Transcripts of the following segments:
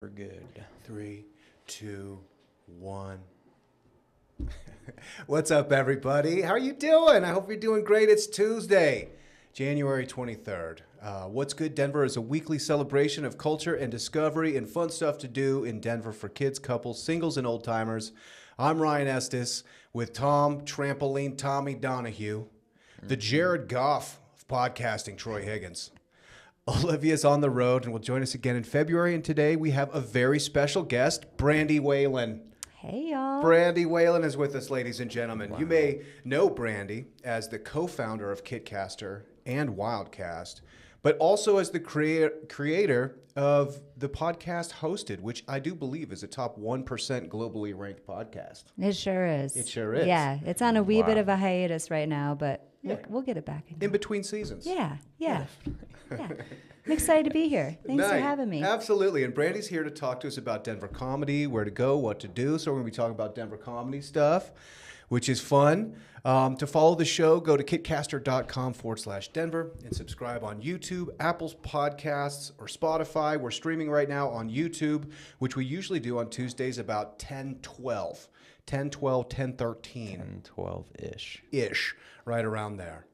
We're good. Three, two, one. What's up, everybody? How are you doing? I hope you're doing great. It's Tuesday, January 23rd. What's Good Denver is a weekly celebration of culture and discovery and fun stuff to do in Denver for kids, couples, singles, and old timers. I'm Ryan Estes with Tom Trampoline Tommy Donahue, the Jared Goff of podcasting, Troy Higgins. Olivia's on the road and will join us again in February. And today we have a very special guest, Brandy Whalen. Hey, y'all. Brandy Whalen is with us, ladies and gentlemen. Wow. You may know Brandy as the co-founder of Kitcaster and Wildcast, but also as the creator of the podcast Hosted, which I do believe is a top 1% globally ranked podcast. It sure is. It sure is. Yeah, it's on a wee bit of a hiatus right now, but we'll get it back. In between seasons. Yeah. I'm excited to be here. Thanks for having me. Absolutely. And Brandy's here to talk to us about Denver comedy, where to go, what to do. So we're going to be talking about Denver comedy stuff, which is fun. To follow the show, go to kitcaster.com/Denver and subscribe on YouTube, Apple's Podcasts, or Spotify. We're streaming right now on YouTube, which we usually do on Tuesdays about 10:12, 10:13. 10:12-ish. Right around there.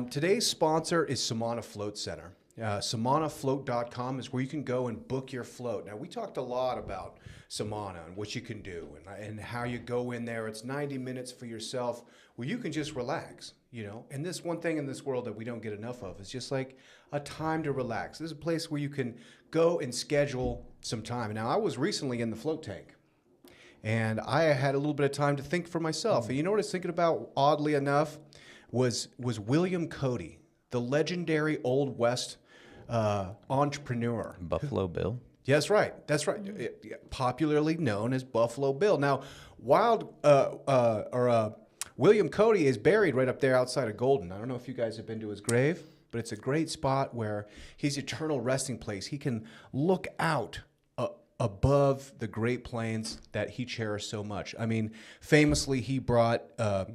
Today's sponsor is Samana Float Center. SamanaFloat.com is where you can go and book your float. Now, we talked a lot about Samana and what you can do and how you go in there. It's 90 minutes for yourself where you can just relax, you know. And this one thing in this world that we don't get enough of is just like a time to relax. This is a place where you can go and schedule some time. Now, I was recently in the float tank, and I had a little bit of time to think for myself. And you know what I was thinking about, oddly enough, was William Cody, the legendary Old West entrepreneur. Buffalo Bill? Yes, right. That's right. Popularly known as Buffalo Bill. Now, William Cody is buried right up there outside of Golden. I don't know if you guys have been to his grave, but it's a great spot where his eternal resting place. He can look out above the Great Plains that he cherished so much. I mean, famously, he brought a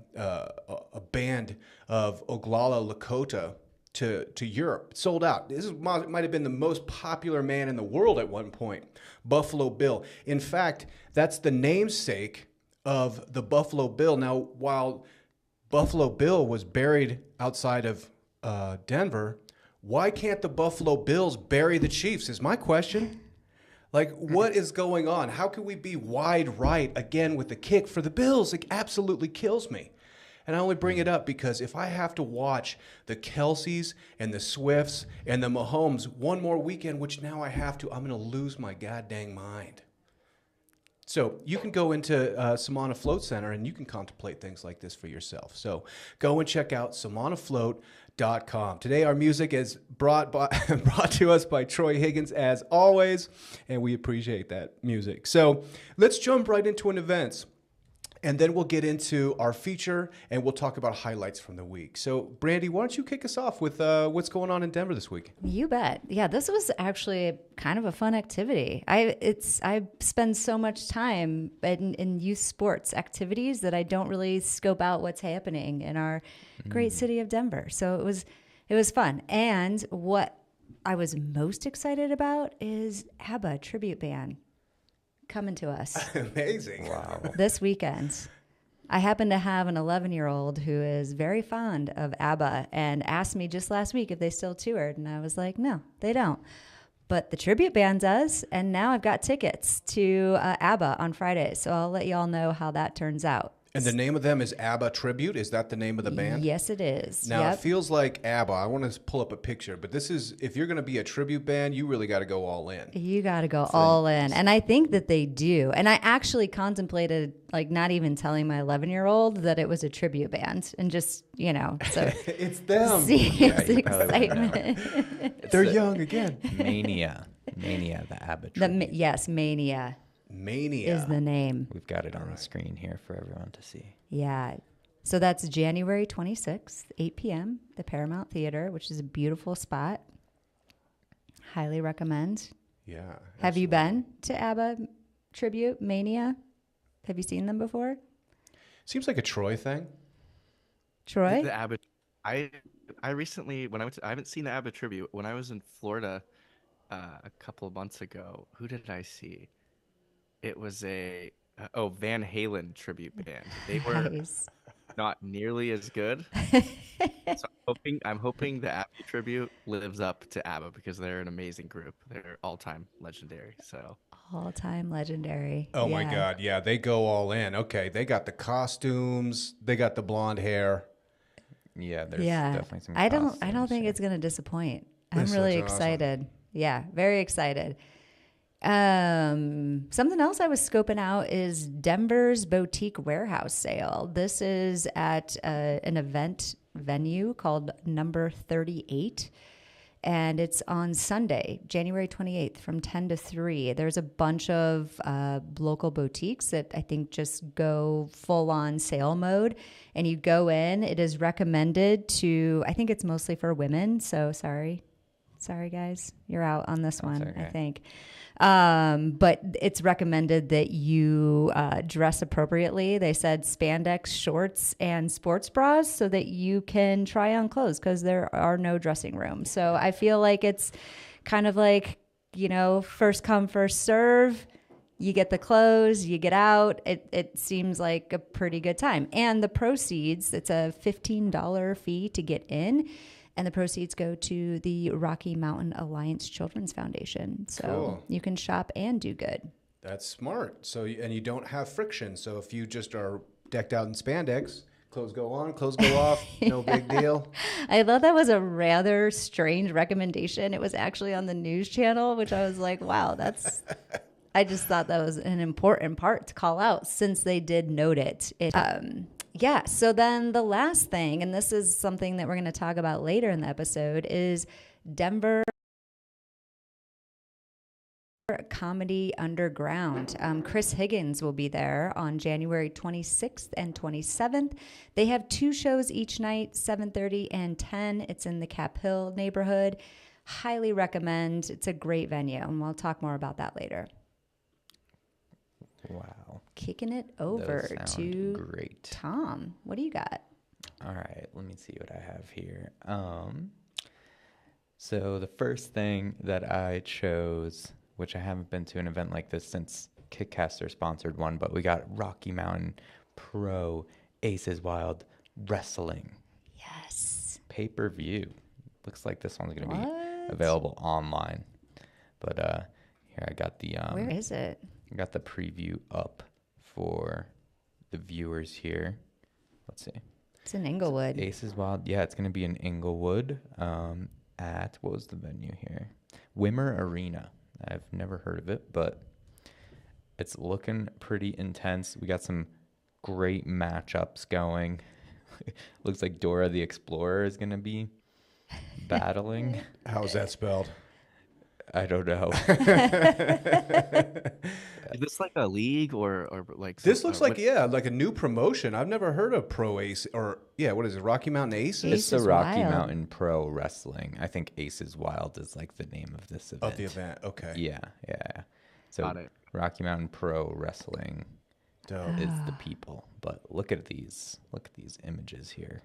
band of Oglala Lakota to Europe. Sold out. This might have been the most popular man in the world at one point, Buffalo Bill. In fact, that's the namesake of the Buffalo Bill. Now, while Buffalo Bill was buried outside of Denver, why can't the Buffalo Bills bury the Chiefs is my question. Like, what is going on? How can we be wide right again with the kick for the Bills? It absolutely kills me. And I only bring it up because if I have to watch the Kelseys and the Swifts and the Mahomes one more weekend, which now I have to, I'm going to lose my goddamn mind. So you can go into Samana Float Center and you can contemplate things like this for yourself. So go and check out SamanaFloat.com. Today our music is brought to us by Troy Higgins as always, and we appreciate that music. So let's jump right into an event. And then we'll get into our feature, and we'll talk about highlights from the week. So, Brandy, why don't you kick us off with what's going on in Denver this week? You bet. Yeah, this was actually kind of a fun activity. I spend so much time in youth sports activities that I don't really scope out what's happening in our great city of Denver. So it was fun. And what I was most excited about is ABBA tribute band coming to us. Amazing. Wow. This weekend. I happen to have an 11-year-old who is very fond of ABBA and asked me just last week if they still toured. And I was like, no, they don't. But the tribute band does. And now I've got tickets to ABBA on Friday. So I'll let you all know how that turns out. And the name of them is ABBA Tribute? Is that the name of the band? Yes, it is. Now, It feels like ABBA. I want to pull up a picture. But this is, if you're going to be a tribute band, you really got to go all in. You got to go all in. And I think that they do. And I actually contemplated, like, not even telling my 11-year-old that it was a tribute band. And just, you know. So it's them. See his excitement. They're young again. Mania, the ABBA tribute. Yes, Mania. Mania is the name. We've got it on the screen here for everyone to see. Yeah. So that's January 26th, 8 p.m., the Paramount Theater, which is a beautiful spot. Highly recommend. Yeah. Have you been to ABBA Tribute Mania? Have you seen them before? Seems like a Troy thing. Troy? The ABBA. I recently, when I went to, I haven't seen the ABBA tribute. When I was in Florida, a couple of months ago. Who did I see? It was a Van Halen tribute band. They were Nice. not nearly as good. So I'm hoping the ABBA tribute lives up to ABBA because they're an amazing group. They're all-time legendary. So All time legendary. Oh my Yeah. God. Yeah, they go all in. Okay, they got the costumes, they got the blonde hair. Yeah, there's Yeah. definitely some I don't costumes think here. it's going to disappoint. I'm This really looks awesome. excited. Yeah, very excited. Something else I was scoping out is Denver's Boutique Warehouse Sale. This is at an event venue called Number 38. And it's on Sunday, January 28th from 10 to 3. There's a bunch of local boutiques that I think just go full on sale mode. And you go in, it is recommended to, I think it's mostly for women. So sorry, guys, you're out on this one, okay. I think. But it's recommended that you dress appropriately. They said spandex shorts and sports bras so that you can try on clothes because there are no dressing rooms. So I feel like it's kind of like, first come, first serve. You get the clothes, you get out. It seems like a pretty good time. And the proceeds, it's a $15 fee to get in. And the proceeds go to the Rocky Mountain Alliance Children's Foundation. So Cool. you can shop and do good. That's smart. So, and you don't have friction. So if you just are decked out in spandex, clothes go on, clothes go off, no big deal. I thought that was a rather strange recommendation. It was actually on the news channel, which I was like, wow, I just thought that was an important part to call out since they did note it. Yeah. So then the last thing, and this is something that we're going to talk about later in the episode, is Denver Comedy Underground. Chris Higgins will be there on January 26th and 27th. They have 2 shows each night, 7:30 and 10. It's in the Cap Hill neighborhood. Highly recommend. It's a great venue, and we'll talk more about that later. Wow. Kicking it over Those sound to great. Tom. What do you got? All right, let me see what I have here. So the first thing that I chose, which I haven't been to an event like this since Kickcaster sponsored one, but we got Rocky Mountain Pro Aces Wild Wrestling Yes. pay-per-view. Looks like this one's going to be What? available online. But here I got the Where is it? I got the preview up for the viewers here. Let's see. It's in Inglewood. Aces Wild. Yeah, it's going to be in Inglewood at, what was the venue here? Wimmer Arena. I've never heard of it, but it's looking pretty intense. We got some great matchups going. Looks like Dora the Explorer is going to be battling. How's that spelled? I don't know. is this like a league or like This some- looks what- like, like a new promotion. I've never heard of Pro Ace or, what is it, Rocky Mountain Aces? It's the Aces Rocky Wild. Mountain Pro Wrestling. I think Aces Wild is like the name of this event. Of the event, okay. Yeah. So Got it. Rocky Mountain Pro Wrestling Dope. is the people. But look at these images here.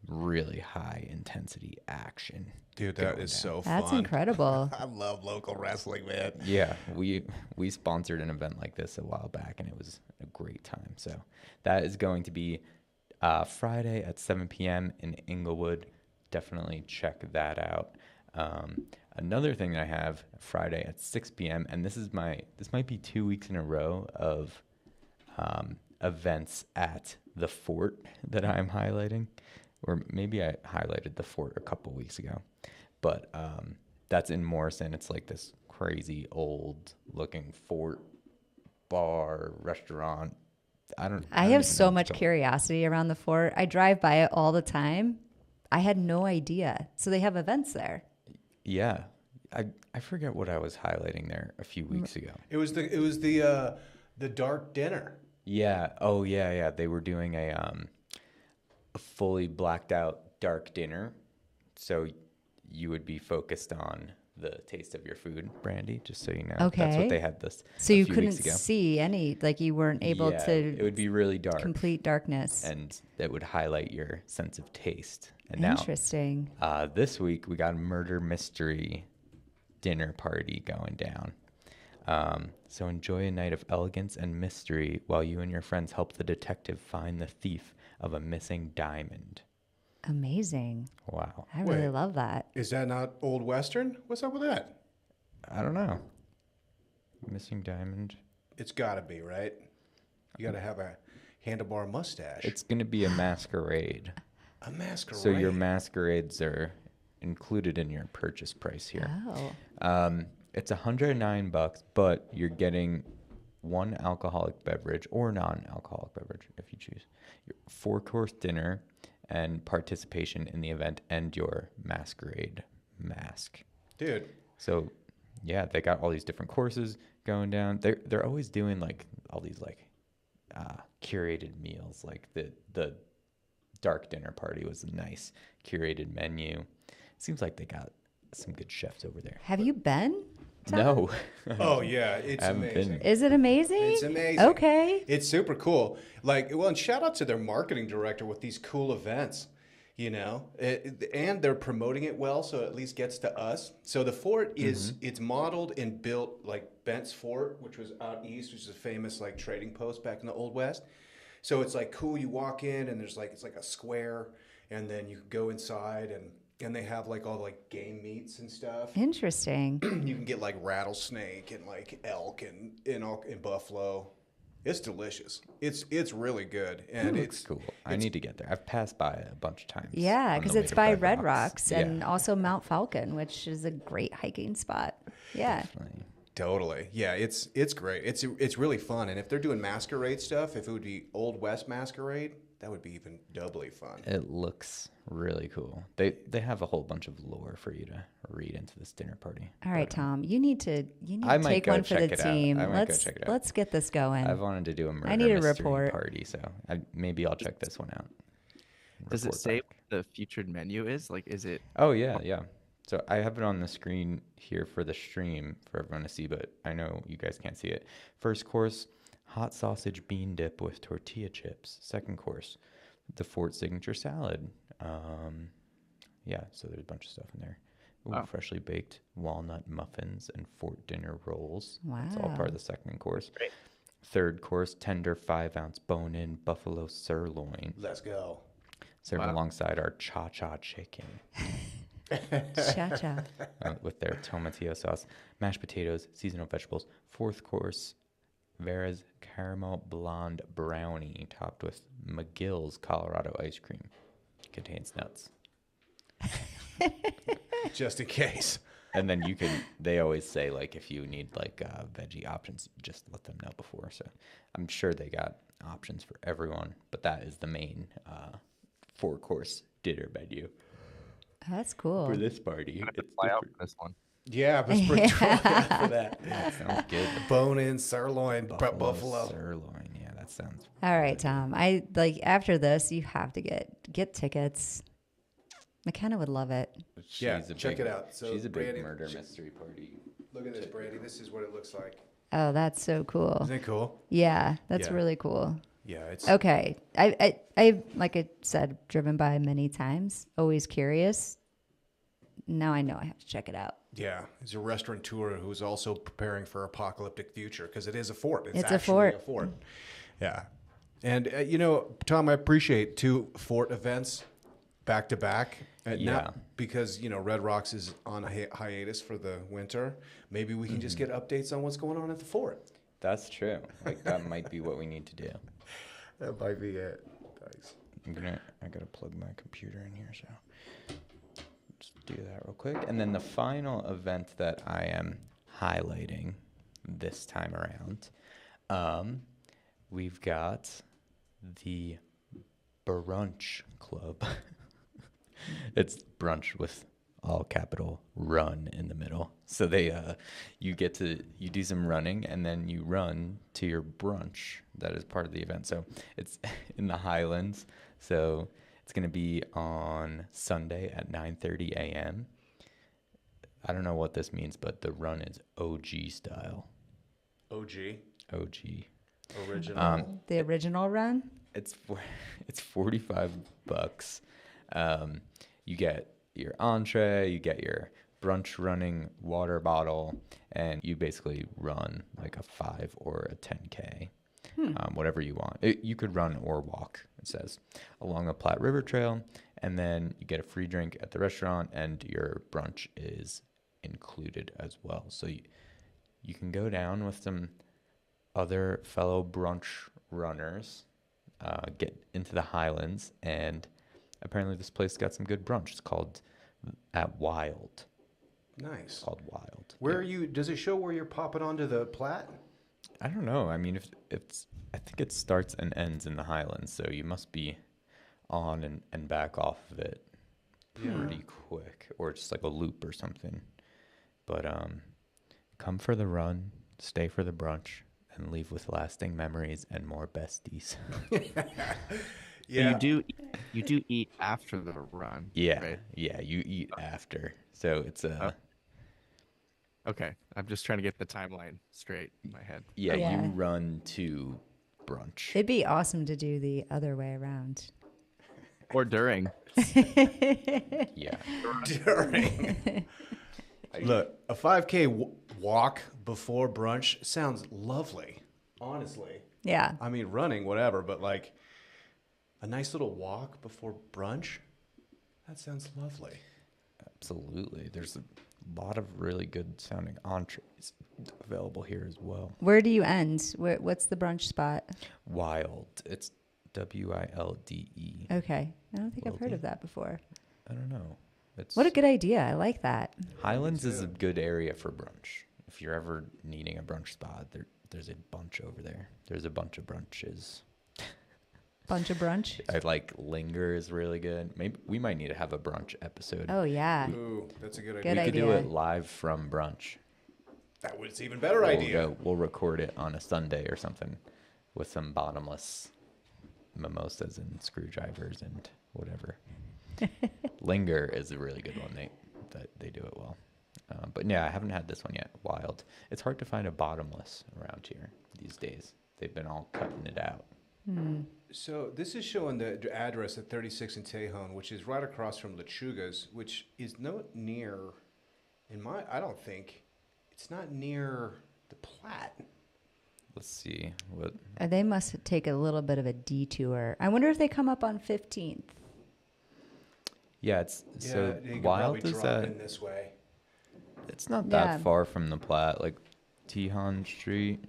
Really high intensity action. Dude, that going is down. so fun. That's incredible. I love local wrestling, man. Yeah, we sponsored an event like this a while back, and it was a great time. So that is going to be Friday at 7 p.m. in Inglewood. Definitely check that out. Another thing that I have Friday at 6 p.m. and this might be 2 weeks in a row of events at the Fort that I'm highlighting, or maybe I highlighted the Fort a couple weeks ago, but that's in Morrison. It's like this crazy old looking fort bar restaurant. I I don't have even so know what much it's called. curiosity around the fort. I drive by it all the time. I had no idea. So they have events there. Yeah, I forget what I was highlighting there a few weeks ago. It was the dark dinner. Yeah. Oh, yeah. They were doing a fully blacked out dark dinner, so you would be focused on the taste of your food, Brandy. Just so you know, that's Okay. what they had this. So a you few couldn't weeks ago. see any, like you weren't able Yeah, to It would be really dark, complete darkness. and that would highlight your sense of taste. And now, Interesting. this week we got a murder mystery dinner party going down. So enjoy a night of elegance and mystery while you and your friends help the detective find the thief of a missing diamond. Amazing. Wow. I really Wait. love that. Is that not Old Western? What's up with that? I don't know. Missing diamond. It's got to be, right? You got to have a handlebar mustache. It's going to be a masquerade. a masquerade. So your masquerades are included in your purchase price here. Oh. It's $109, but you're getting one alcoholic beverage or non-alcoholic beverage if you choose. Your 4-course dinner and participation in the event and your masquerade mask. Dude. So, yeah, they got all these different courses going down. They're always doing like all these like curated meals. Like the dark dinner party was a nice curated menu. Seems like they got some good chefs over there. Have you been? Tom? No. Oh yeah, it's I haven't amazing. been. Is it amazing? It's amazing. Okay. It's super cool. Like, well, and shout out to their marketing director with these cool events, you know, and they're promoting it well, so it at least gets to us. So the fort is it's modeled and built like Bent's Fort, which was out east, which is a famous like trading post back in the Old West. So it's like cool. You walk in and there's like it's like a square, and then you go inside and they have like all like game meats and stuff. Interesting. You can get like rattlesnake and like elk and buffalo. It's delicious. It's really good, and It's cool. I need to get there. I've passed by it a bunch of times. Yeah, on the because way it's to by Red Red Rocks and Yeah, also Mount Falcon, which is a great hiking spot. Yeah. definitely. totally. Yeah, it's great. It's really fun, and if they're doing masquerade stuff, if it would be Old West masquerade, that would be even doubly fun. It looks really cool. They have a whole bunch of lore for you to read into this dinner party. All right, Tom, you need to I take might go one for the check it out. team. I might go Let's check it out. let's get this going. I've wanted to do a murder I need a mystery report. party, so maybe I'll check this one out. Does it Report say back. what the featured menu is? Like, is it? Oh yeah. So I have it on the screen here for the stream for everyone to see, but I know you guys can't see it. First course, hot sausage bean dip with tortilla chips. Second course, the Fort signature salad. So there's a bunch of stuff in there. Ooh, Wow. freshly baked walnut muffins and Fort dinner rolls. It's all part Wow. of the second course. Great. Third course, tender 5-ounce bone-in buffalo sirloin, Let's go. served Wow. alongside our cha-cha chicken. Cha-cha. With their tomatillo sauce, mashed potatoes, seasonal vegetables. Fourth course, Vera's caramel blonde brownie topped with McGill's Colorado ice cream. Contains nuts. Just in case. And then they always say, like, if you need, like, veggie options, just let them know before. So I'm sure they got options for everyone, but that is the main 4-course dinner menu That's cool. for this party. It's Fly out different. for this one. Yeah, let's put Troy out for that. That sounds good. Bone-in sirloin, buffalo. Sirloin. Yeah, that sounds. All right, Tom. I like after this, you have to get tickets. McKenna would love it. Yeah, check it out. So, she's a big Brandy, murder mystery party. Look at this, Brandy. This is what it looks like. Oh, that's so cool. Isn't it cool? Yeah, that's Yeah. really cool. Yeah, it's Okay. I like I said, driven by many times, always curious. Now I know I have to check it out. yeah. He's a restaurateur who's also preparing for apocalyptic future because it is a fort. It's a actually fort. a fort. Yeah, and Tom, I appreciate 2 fort events back to back. Yeah. Not because Red Rocks is on a hiatus for the winter. Maybe we can just get updates on what's going on at the fort. That's true. Like that might be what we need to do. That might be it. Thanks. I gotta plug my computer in here, so just do that real quick. And then the final event that I am highlighting this time around, we've got the Brunch Club. It's brunch with all capital run in the middle. So you do some running and then you run to your brunch. That is part of the event. So it's in the Highlands. So it's going to be on Sunday at 9:30 a.m. I don't know what this means, but the run is OG style. OG. Original. The original run? It's $45. You get your entree, you get your brunch running water bottle, and you basically run like a 5 or a 10K, whatever you want. You could run or walk, it says, along the Platte River Trail, and then you get a free drink at the restaurant, and your brunch is included as well. So you can go down with some other fellow brunch runners, get into the Highlands, and apparently this place got some good brunch. It's called at Wild. Nice. Called Wild. Where are you? Does it show where you're popping onto the Platte? I don't know. I mean, if it's, I think it starts and ends in the Highlands, so you must be on and back off of it pretty quick, or just like a loop or something. But come for the run, stay for the brunch, and leave with lasting memories and more besties. Yeah. You do eat after the run. Yeah, Right? yeah, you eat after. So it's Okay. I'm just trying to get the timeline straight in my head. yeah, Yeah. you run to brunch. It'd be awesome to do the other way around. Or during. Yeah. During. Look, a 5K walk before brunch sounds lovely, honestly. Yeah. I mean, running, whatever, but like a nice little walk before brunch, that sounds lovely. Absolutely. There's a lot of really good sounding entrees available here as well. Where do you end? What's the brunch spot? Wild. It's WILDE. Okay. I don't think I've heard Wildy. of that before. I don't know. It's What a good idea. I like that. Highlands is a good area for brunch. If you're ever needing a brunch spot, there's a bunch over there. There's a bunch of brunches. Bunch of brunch. I like Linger is really good. Maybe we might need to have a brunch episode. Oh, yeah. Ooh, that's a good Good idea. we could do idea. it live from brunch. That was even better idea. We'll record it on a Sunday or something with some bottomless mimosas and screwdrivers and whatever. Linger is a really good one. They do it well. But yeah, I haven't had this one yet. Wild. It's hard to find a bottomless around here these days. They've been all cutting it out. So this is showing the address at 36 in Tejon, which is right across from Lechuga's, which is not near, I don't think, it's not near the Platte. Let's see what. They must take a little bit of a detour. I wonder if they come up on 15th. Yeah, it's so you could Wild probably is drop in this way. It's not Yeah. that far from the Platte, like Tejon Street.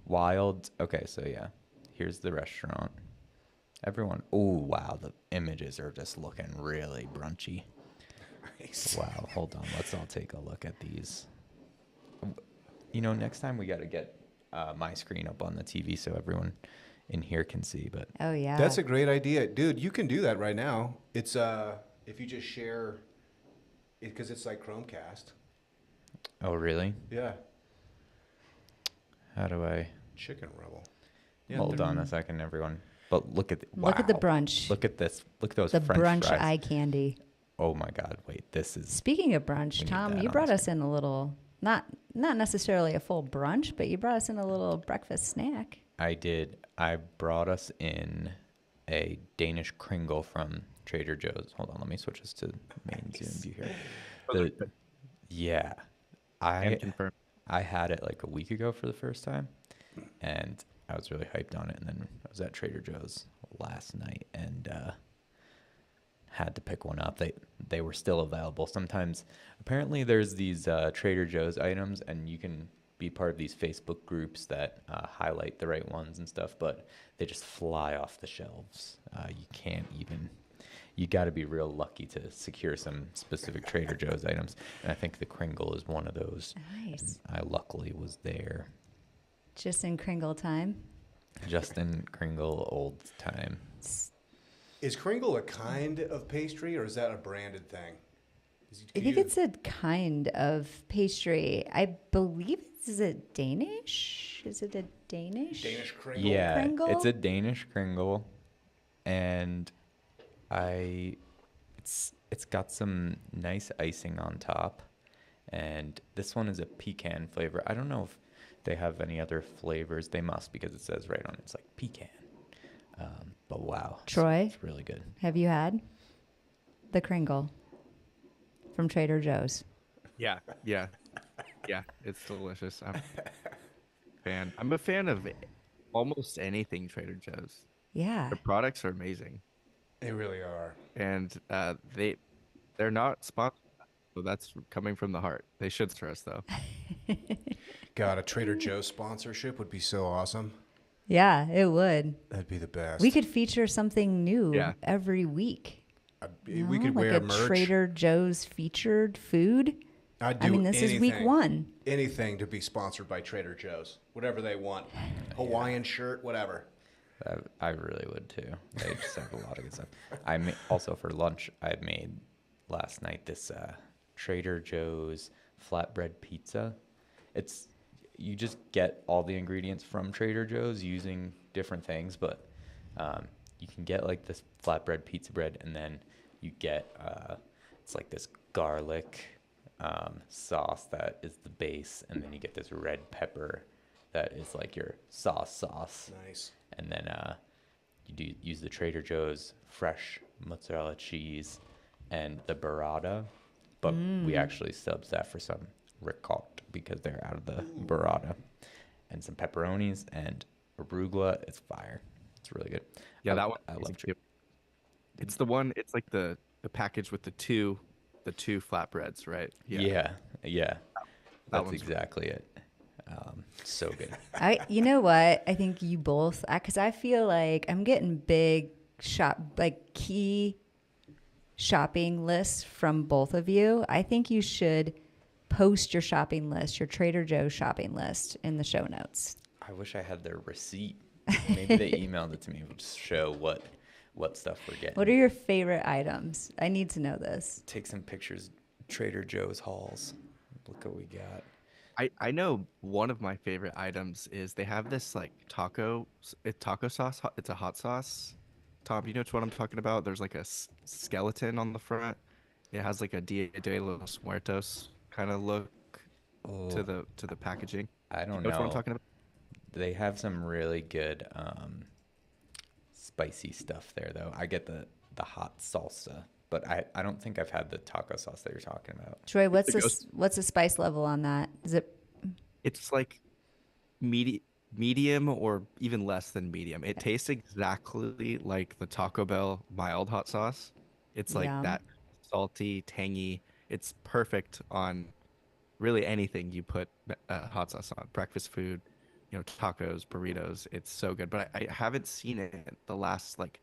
Wild. Okay, so yeah, here's the restaurant. Everyone. Oh wow, the images are just looking really brunchy. Nice. Wow, hold on. Let's all take a look at these. You know, next time we got to get my screen up on the TV so everyone in here can see. But Oh, yeah. That's a great idea. Dude, you can do that right now. It's if you just share it, because it's like Chromecast. oh really? Yeah. How do I? Chicken Rebel. Yeah, Hold on a second, everyone. But look at Look at the wow. brunch. Look at this. Look at those The French brunch fries. eye candy. Oh my God! Wait, this is. Speaking of We brunch, need Tom, that you on brought the us in a little, not necessarily a full brunch, but you brought us in a little breakfast snack. I did. I brought us in a Danish Kringle from Trader Joe's. Hold on, let me switch this to main Zoom view here. Yeah, And confirm. I had it like a week ago for the first time, and I was really hyped on it. And then I was at Trader Joe's last night and had to pick one up. They were still available. Sometimes, apparently, there's these Trader Joe's items, and you can be part of these Facebook groups that highlight the right ones and stuff, but they just fly off the shelves. You can't even. You got to be real lucky to secure some specific Trader Joe's items, and I think the Kringle is one of those. Nice. And I luckily was there. Just in Kringle time. Justin Kringle, old time. Is Kringle a kind of pastry, or is that a branded thing? I think it's a kind of pastry. I believe is it Danish? Is it a Danish? Danish Kringle. Yeah, Kringle? it's a Danish Kringle, and it's got some nice icing on top, and this one is a pecan flavor. I don't know if they have any other flavors. They must, because it says right on it, it's like pecan. But wow, Troy? it's really good. Have you had the Kringle? from Trader Joe's. Yeah, yeah, yeah. It's delicious. I'm a fan of almost anything Trader Joe's. Yeah. Their products are amazing, They really are. and they're not sponsored. So that's coming from the heart. They should sponsor us though. God, a Trader Joe's sponsorship would be so awesome. Yeah, it would. That'd be the best. We could feature something new Yeah. every week. We could like wear a merch. Trader Joe's featured food. I'd do I mean, this is week anything. 1. Anything to be sponsored by Trader Joe's. Whatever they want. Hawaiian shirt, whatever. I really would too. They just have a lot of good stuff. Also for lunch, I made last night this Trader Joe's flatbread pizza. You just get all the ingredients from Trader Joe's using different things, but you can get like this flatbread pizza bread, and then you get it's like this garlic sauce that is the base, and then you get this red pepper that is like your sauce. Nice. And then you use the Trader Joe's fresh mozzarella cheese and the burrata, but we actually subs that for some ricotta because they're out of the burrata, and some pepperonis and arugula. It's fire. It's really good. Yeah, that one. I love Too. It's the one. It's like the package with the two flatbreads, right? Yeah. That's one's exactly it. So good. You know what? I think you both, because I feel like I'm getting big key shopping lists from both of you. I think you should post your shopping list, your Trader Joe's shopping list in the show notes. I wish I had their receipt. Maybe they emailed it to me to show what stuff we're getting. What are your favorite items? I need to know this. Take some pictures. Trader Joe's hauls. Look what we got. I know one of my favorite items is they have this like taco sauce. It's a hot sauce. Tom, you know what I'm talking about? There's like a skeleton on the front. It has like a Dia de los Muertos kind of look to the packaging. I don't You know know. what I'm talking about? They have some really good spicy stuff there, though. I get the hot salsa, but I don't think I've had the taco sauce that you're talking about. Troy, what's the spice level on that? Is it? It's like medium or even less than medium. It tastes exactly like the Taco Bell mild hot sauce. It's like Yum. that salty, tangy. It's perfect on really anything you put hot sauce on. Breakfast food, tacos, burritos. It's so good. But I haven't seen it the last like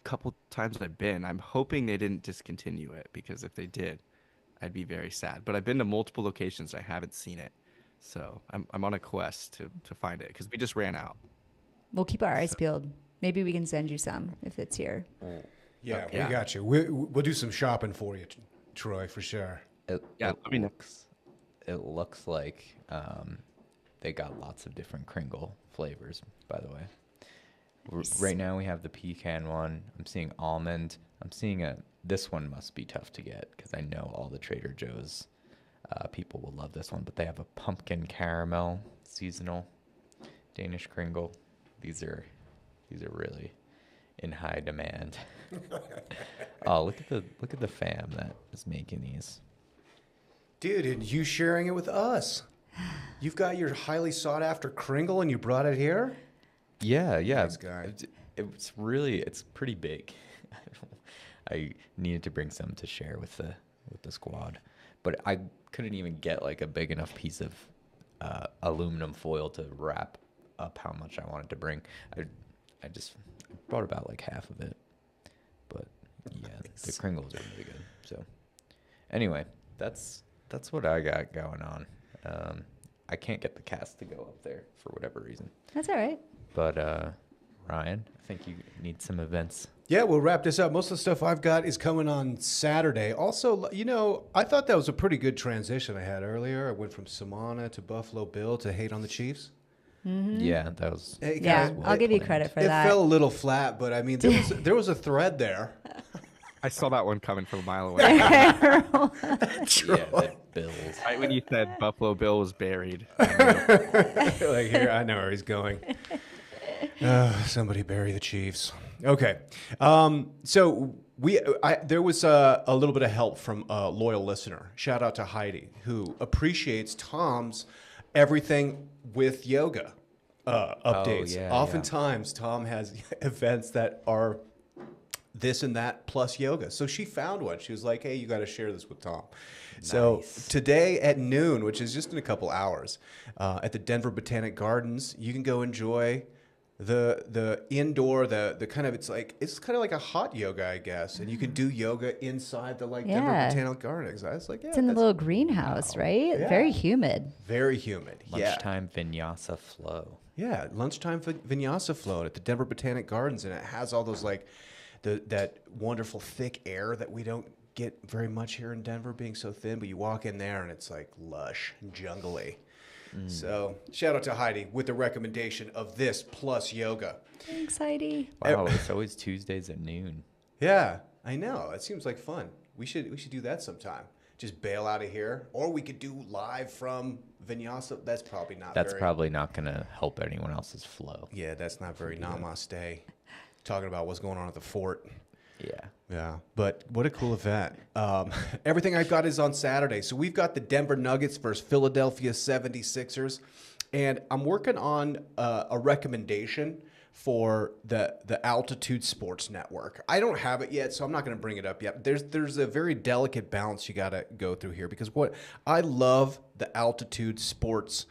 couple times I've been. I'm hoping they didn't discontinue it, because if they did, I'd be very sad. But I've been to multiple locations. I haven't seen it. So I'm on a quest to find it, because we just ran out. We'll keep our eyes peeled. Maybe we can send you some if it's here. Yeah, Yeah. we got you. We'll do some shopping for you, Troy, for sure. It Let me know. looks like they got lots of different Kringle flavors, by the way. Right now we have the pecan one. I'm seeing almond. I'm seeing this one must be tough to get, because I know all the Trader Joe's people will love this one. But they have a pumpkin caramel seasonal Danish Kringle. These are really in high demand. Oh, look at the fam that is making these. Dude, and you sharing it with us. You've got your highly sought after Kringle and you brought it here? Yeah. Nice guy. It's pretty big. I needed to bring some to share with the squad, but I couldn't even get like a big enough piece of aluminum foil to wrap up how much I wanted to bring. I just brought about like half of it, but yeah, the Kringles are really good. So anyway, that's what I got going on. I can't get the cast to go up there for whatever reason. That's all right. But Ryan, I think you need some events. Yeah, we'll wrap this up. Most of the stuff I've got is coming on Saturday. Also, I thought that was a pretty good transition I had earlier. I went from Samana to Buffalo Bill to hate on the Chiefs. Mm-hmm. Yeah, that was. Yeah, I'll give you credit for It that. fell a little flat, but I mean, there was a thread there. I saw that one coming from a mile away. Yeah, the Bills. Right when you said Buffalo Bill was buried. Like, here, I know where he's going. Somebody bury the Chiefs. Okay. So There was a little bit of help from a loyal listener. Shout out to Heidi, who appreciates Tom's everything with yoga updates. yeah, Oftentimes, Tom has events that are this and that plus yoga. So she found one. She was like, hey, you got to share this with Tom. So today at noon, which is just in a couple hours, at the Denver Botanic Gardens, you can go enjoy the indoor, the kind of, it's kind of like a hot yoga, I guess. And you can do yoga inside the Denver Botanic Gardens. I was like, yeah. It's in the little greenhouse, right? Yeah. Very humid. Very humid. Lunchtime vinyasa flow. Yeah, lunchtime vinyasa flow at the Denver Botanic Gardens, and it has all those that wonderful thick air that we don't get very much here in Denver, being so thin. But you walk in there and it's like lush and jungly. So shout out to Heidi with the recommendation of this plus yoga. Thanks, Heidi. Wow, it's always Tuesdays at noon. Yeah, I know. It seems like fun. We should do that sometime. Just bail out of here, or we could do live from Vinyasa. That's probably not. That's probably not going to help anyone else's flow. Yeah, that's not very namaste. Talking about what's going on at the fort. Yeah. Yeah, but what a cool event. Everything I've got is on Saturday. So we've got the Denver Nuggets versus Philadelphia 76ers. And I'm working on a recommendation for the Altitude Sports Network. I don't have it yet, so I'm not going to bring it up yet. There's a very delicate balance you got to go through here, because I love the Altitude Sports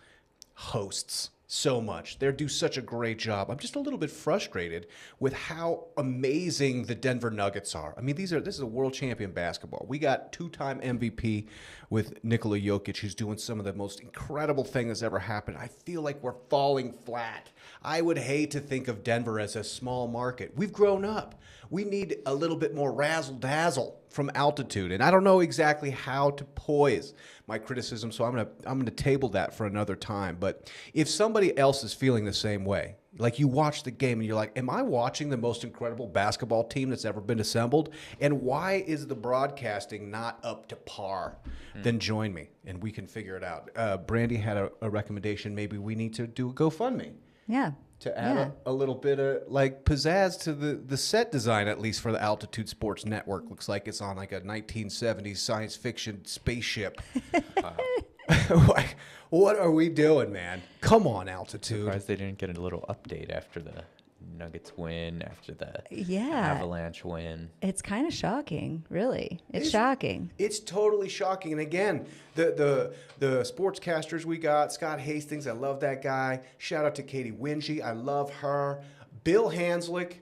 hosts so much. They do such a great job. I'm just a little bit frustrated with how amazing the Denver Nuggets are. I mean, this is a world champion basketball. We got two-time MVP with Nikola Jokic, who's doing some of the most incredible thing that's ever happened. I feel like we're falling flat. I would hate to think of Denver as a small market. We've grown up. We need a little bit more razzle-dazzle from Altitude, and I don't know exactly how to poise my criticism, so I'm gonna table that for another time. But if somebody else is feeling the same way, like you watch the game and you're like, am I watching the most incredible basketball team that's ever been assembled? And why is the broadcasting not up to par? Then join me and we can figure it out. Brandy had a recommendation. Maybe we need to do a GoFundMe. Yeah. To add a little bit of pizzazz to the set design, at least for the Altitude Sports Network. Looks like it's on like a 1970s science fiction spaceship. What are we doing, man? Come on, Altitude. Surprised they didn't get a little update after the Nuggets win, after the Avalanche win. It's kind of shocking, really. It's shocking. It's totally shocking. And again, the sportscasters we got, Scott Hastings, I love that guy. Shout out to Katie Wingy, I love her. Bill Hanslick,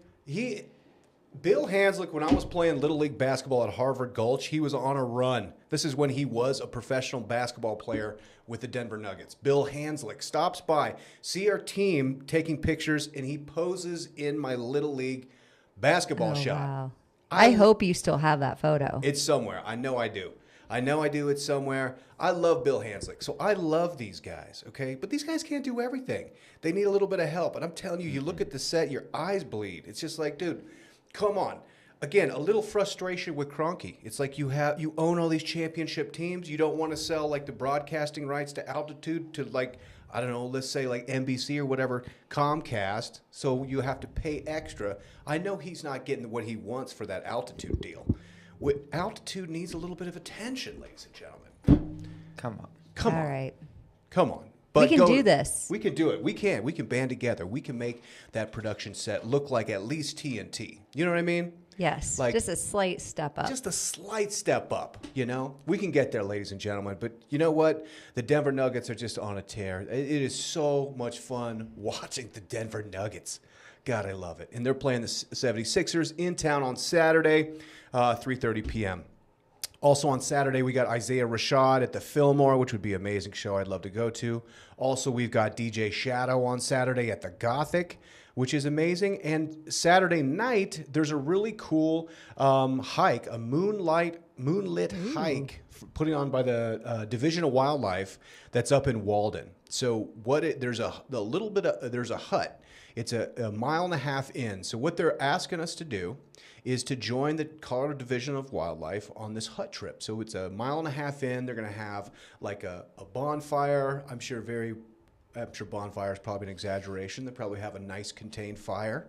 when I was playing Little League basketball at Harvard Gulch, he was on a run. This is when he was a professional basketball player with the Denver Nuggets. Bill Hanslick stops by, see our team taking pictures, and he poses in my Little League basketball shot. Wow. I hope you still have that photo. It's somewhere. I know I do. It's somewhere. I love Bill Hanslick. So I love these guys, okay? But these guys can't do everything. They need a little bit of help. And I'm telling you, you look at the set, your eyes bleed. It's just like, dude, come on. Again, a little frustration with Kroenke. It's like you own all these championship teams. You don't want to sell like the broadcasting rights to Altitude to I don't know, let's say like NBC or whatever, Comcast. So you have to pay extra. I know he's not getting what he wants for that Altitude deal. Altitude needs a little bit of attention, ladies and gentlemen. Come on. All right. Come on. But we can do this. We can do it. We can band together. We can make that production set look like at least TNT. You know what I mean? Yes. Just a slight step up. Just a slight step up, you know? We can get there, ladies and gentlemen. But you know what? The Denver Nuggets are just on a tear. It is so much fun watching the Denver Nuggets. God, I love it. And they're playing the 76ers in town on Saturday, 3:30 p.m. Also on Saturday, we got Isaiah Rashad at the Fillmore, which would be an amazing show I'd love to go to. Also, we've got DJ Shadow on Saturday at the Gothic, which is amazing. And Saturday night, there's a really cool hike, a moonlit hike putting on by the Division of Wildlife that's up in Walden. So there's a hut. It's a mile and a half in. So what they're asking us to do is to join the Colorado Division of Wildlife on this hut trip. So it's a mile and a half in. They're going to have like a bonfire. I'm sure bonfire is probably an exaggeration. They probably have a nice contained fire.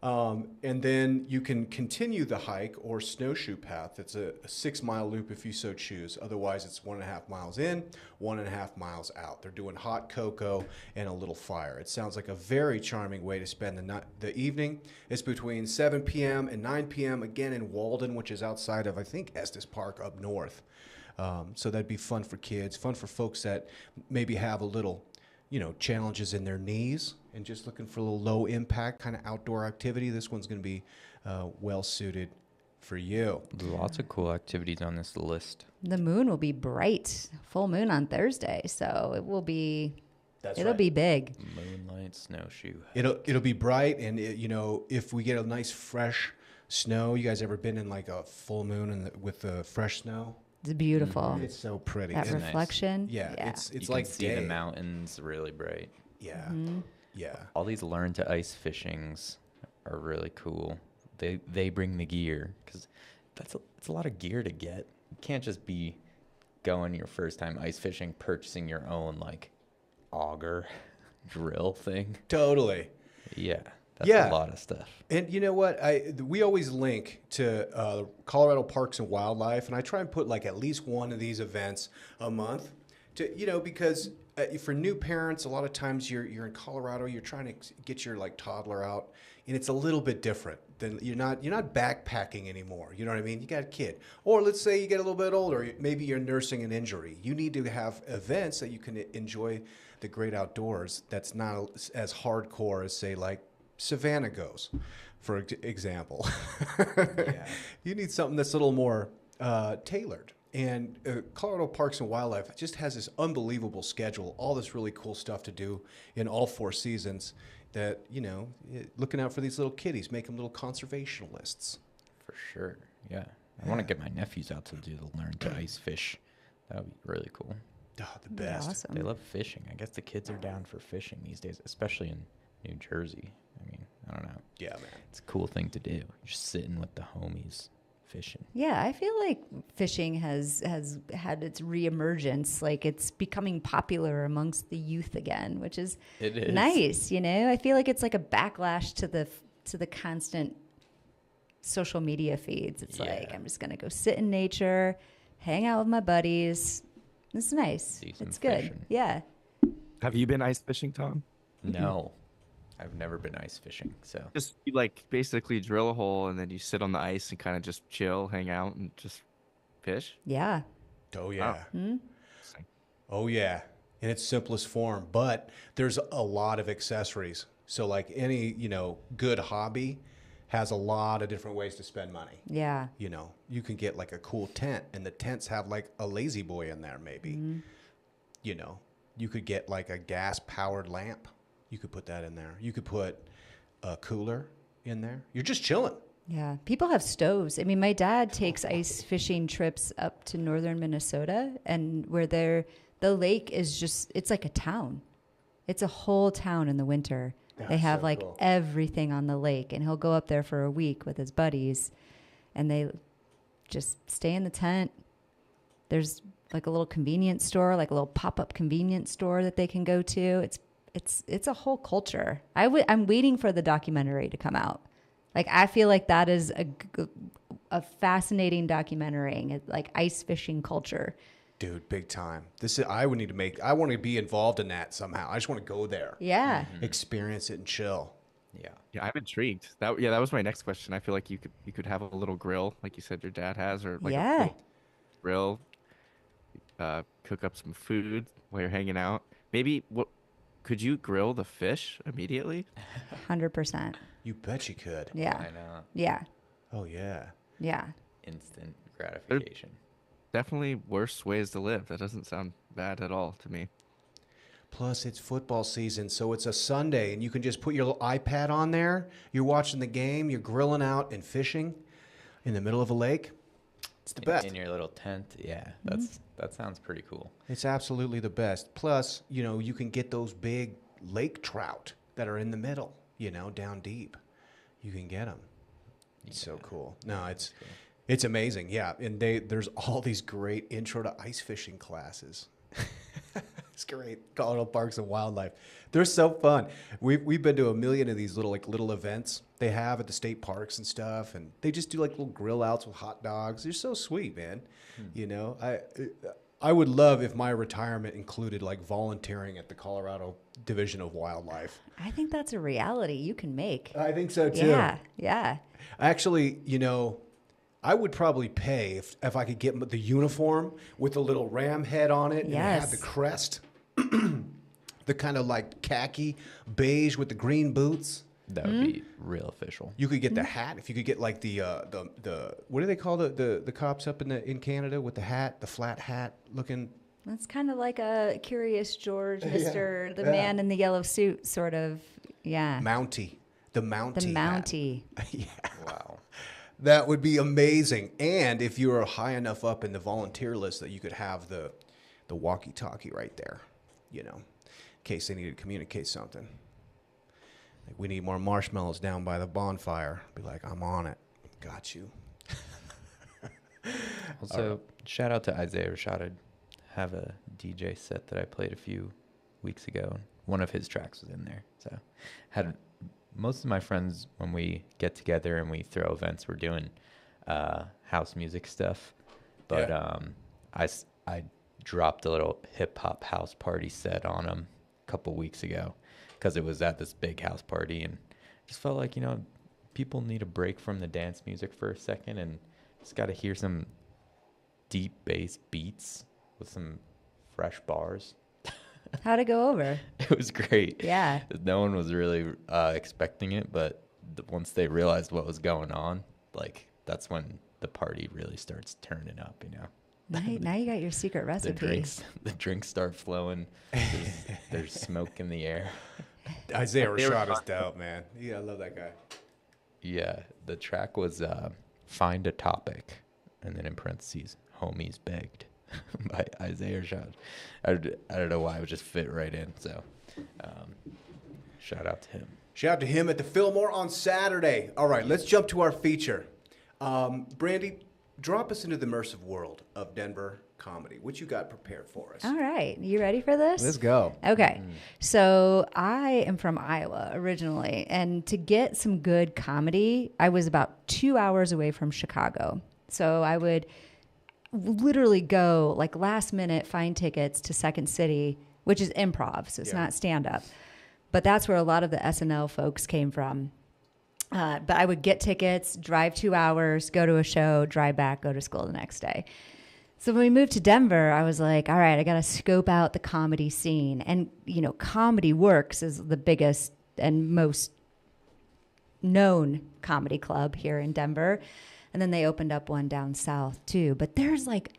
And then you can continue the hike or snowshoe path. It's a 6-mile loop if you so choose. Otherwise, it's 1.5 miles in, 1.5 miles out. They're doing hot cocoa and a little fire. It sounds like a very charming way to spend the evening. It's between 7 p.m. and 9 p.m. again in Walden, which is outside of, I think, Estes Park up north. So that'd be fun for kids, fun for folks that maybe have a little, challenges in their knees and just looking for a little low impact kind of outdoor activity. This one's going to be well suited for you. Lots of cool activities on this list. The moon will be bright, full moon on Thursday, so it will be. It'll be big. Moonlight snowshoe. It'll be bright, and if we get a nice fresh snow, you guys ever been in like a full moon with the fresh snow? It's beautiful. It's so pretty. That It's reflection. nice. Yeah, it's You like can see day. the mountains really bright. Yeah, yeah. All these learn to ice fishings are really cool. They bring the gear because it's a lot of gear to get. You can't just be going your first time ice fishing, purchasing your own like auger drill thing. Totally. Yeah, that's Yeah. a lot of stuff. And you know what? We always link to Colorado Parks and Wildlife, and I try and put like at least one of these events a month. Because for new parents, a lot of times you're in Colorado, you're trying to get your like toddler out, and it's a little bit different. Than you're not backpacking anymore. You know what I mean? You got a kid, or let's say you get a little bit older. Maybe you're nursing an injury. You need to have events that you can enjoy the great outdoors. That's not as hardcore as say like Savannah goes, for example. Yeah. You need something that's a little more tailored. And Colorado Parks and Wildlife just has this unbelievable schedule, all this really cool stuff to do in all 4 seasons that, looking out for these little kitties, make them little conservationists. For sure. Yeah. I want to get my nephews out to do the learn to ice fish. That would be really cool. Oh, the best. Awesome. They love fishing. I guess the kids are down for fishing these days, especially in New Jersey. I mean, I don't know. Yeah, man. It's a cool thing to do. Just sitting with the homies fishing. Yeah, I feel like fishing has had its reemergence. Like it's becoming popular amongst the youth again, which is It is. nice. I feel like it's like a backlash to the constant social media feeds. It's like Yeah. I'm just gonna go sit in nature, hang out with my buddies. It's nice. Do some It's good. fishing. Yeah. Have you been ice fishing, Tom? No, I've never been ice fishing. So Just you like basically drill a hole and then you sit on the ice and kind of just chill, hang out, and just fish. Yeah. Oh, yeah. Hmm? Oh, yeah. In its simplest form. But there's a lot of accessories. So, like any, good hobby has a lot of different ways to spend money. Yeah. You can get like a cool tent, and the tents have like a lazy boy in there, maybe. You could get like a gas-powered lamp. You could put that in there. You could put a cooler in there. You're just chilling. Yeah. People have stoves. I mean, my dad takes ice fishing trips up to northern Minnesota, and where the lake is just, it's like a town. It's a whole town in the winter. They That's have so like cool. everything on the lake, and he'll go up there for a week with his buddies, and they just stay in the tent. There's like a little convenience store, like a little pop-up convenience store that they can go to. It's a whole culture. I'm waiting for the documentary to come out. Like, I feel like that is a fascinating documentary, like ice fishing culture. Dude, big time. I want to be involved in that somehow. I just want to go there, Yeah. experience it and chill. yeah. Yeah, I'm intrigued. That was my next question. I feel like you could have a little grill, like you said your dad has, or like a Yeah. little grill. Cook up some food while you're hanging out. Maybe could you grill the fish immediately? 100%. You bet you could. Yeah. I know. Yeah. Oh, yeah. Yeah. Instant gratification. Definitely worse ways to live. That doesn't sound bad at all to me. Plus, it's football season, so it's a Sunday, and you can just put your little iPad on there. You're watching the game. You're grilling out and fishing in the middle of a lake. It's the best. In your little tent. Yeah. That sounds pretty cool. It's absolutely the best. Plus, you can get those big lake trout that are in the middle, down deep. You can get them. It's so cool. No, it's amazing. Yeah, and there's all these great intro to ice fishing classes. It's great. Colorado Parks and Wildlife. They're so fun. We've been to a million of these little events they have at the state parks and stuff, and they just do like little grill outs with hot dogs. They're so sweet, man. You know, I would love if my retirement included like volunteering at the Colorado Division of Wildlife. I think that's a reality you can make. I think so too. Yeah, yeah. Actually, you know, I would probably pay if I could get the uniform with the little ram head on it and it had Yes. the crest, the kind of like khaki beige with the green boots. That would be real official. You could get the hat if you could get like the what do they call the cops up in Canada with the hat, the flat hat looking. That's kind of like a Curious George, Mr. The yeah. Man in the Yellow Suit sort of, yeah. Mountie. The Mountie. The hat. Mountie. Yeah. Wow. That would be amazing. And if you were high enough up in the volunteer list that you could have the walkie-talkie right there, you know, in case they needed to communicate something. Like, we need more marshmallows down by the bonfire. Be like, I'm on it. Got you. Also, shout out to Isaiah Rashad. I have a DJ set that I played a few weeks ago. One of his tracks was in there. So had most of my friends, when we get together and we throw events, we're doing house music stuff. But Yeah. I dropped a little hip hop house party set on them a couple weeks ago because it was at this big house party, and just felt like, you know, people need a break from the dance music for a second and just got to hear some deep bass beats with some fresh bars. How'd it go over? It was great. Yeah. No one was really expecting it, but once they realized what was going on, like, that's when the party really starts turning up, you know. Now you got your secret recipe. The drinks start flowing. There's smoke in the air. Isaiah Rashad is dope, man. Yeah, I love that guy. Yeah, the track was Find a Topic, and then in parentheses, Homies Begged by Isaiah Rashad. I don't know why, it would just fit right in, so shout out to him. Shout out to him at the Fillmore on Saturday. All right, let's jump to our feature. Brandy, drop us into the immersive world of Denver comedy. What you got prepared for us? All right. You ready for this? Let's go. Okay. So I am from Iowa originally. And to get some good comedy, I was about 2 hours away from Chicago. So I would literally go like last minute, find tickets to Second City, which is improv. So it's not stand up. But that's where a lot of the SNL folks came from. But I would get tickets, drive 2 hours, go to a show, drive back, go to school the next day. So when we moved to Denver, I was like, all right, I got to scope out the comedy scene. And, you know, Comedy Works is the biggest and most known comedy club here in Denver. And then they opened up one down south too. But there's like,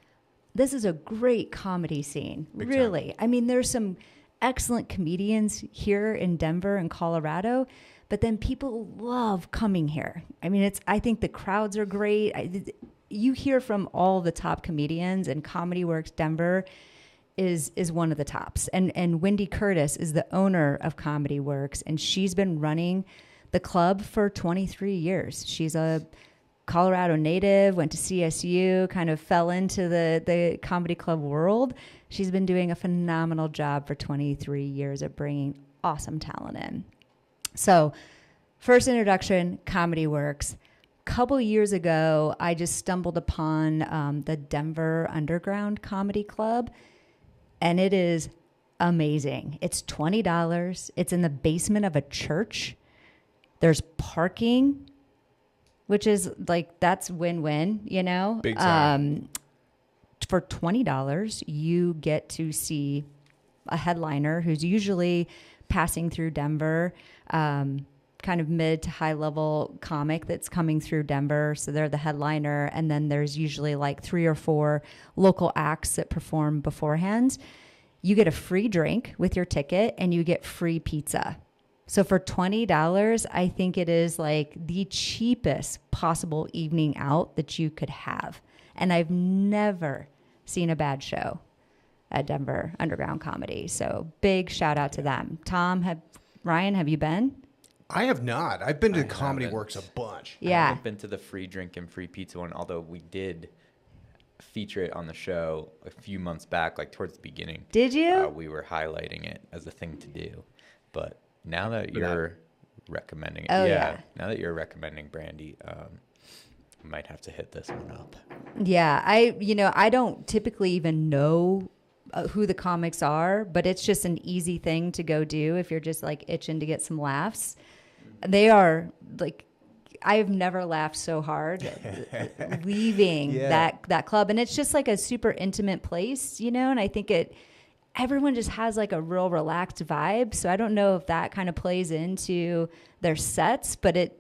this is a great comedy scene, Big really. time. I mean, there's some excellent comedians here in Denver and Colorado. But then people love coming here. I mean, I think the crowds are great. You hear from all the top comedians, and Comedy Works Denver is one of the tops. And Wendy Curtis is the owner of Comedy Works, and she's been running the club for 23 years. She's a Colorado native, went to CSU, kind of fell into the comedy club world. She's been doing a phenomenal job for 23 years of bringing awesome talent in. So, first introduction, Comedy Works. Couple years ago, I just stumbled upon the Denver Underground Comedy Club, and it is amazing. It's $20. It's in the basement of a church. There's parking, which is like, that's win-win, you know? Big time. For $20, you get to see a headliner who's usually passing through Denver, kind of mid to high level comic that's coming through Denver. So they're the headliner. And then there's usually like 3 or 4 local acts that perform beforehand. You get a free drink with your ticket and you get free pizza. So for $20, I think it is like the cheapest possible evening out that you could have. And I've never seen a bad show at Denver Underground Comedy. So big shout out to them. Ryan, have you been? I have not. I've been to Comedy haven't. Works a bunch. I Yeah. haven't been to the free drink and free pizza one, although we did feature it on the show a few months back, like towards the beginning. Did you? We were highlighting it as a thing to do. But now that you're recommending it, Oh, yeah. now that you're recommending Brandy, might have to hit this one up. Yeah, I don't typically even know who the comics are, but it's just an easy thing to go do if you're just like itching to get some laughs. They are like, I've never laughed so hard leaving that club, and it's just like a super intimate place, and I think everyone just has like a real relaxed vibe. So I don't know if that kind of plays into their sets, but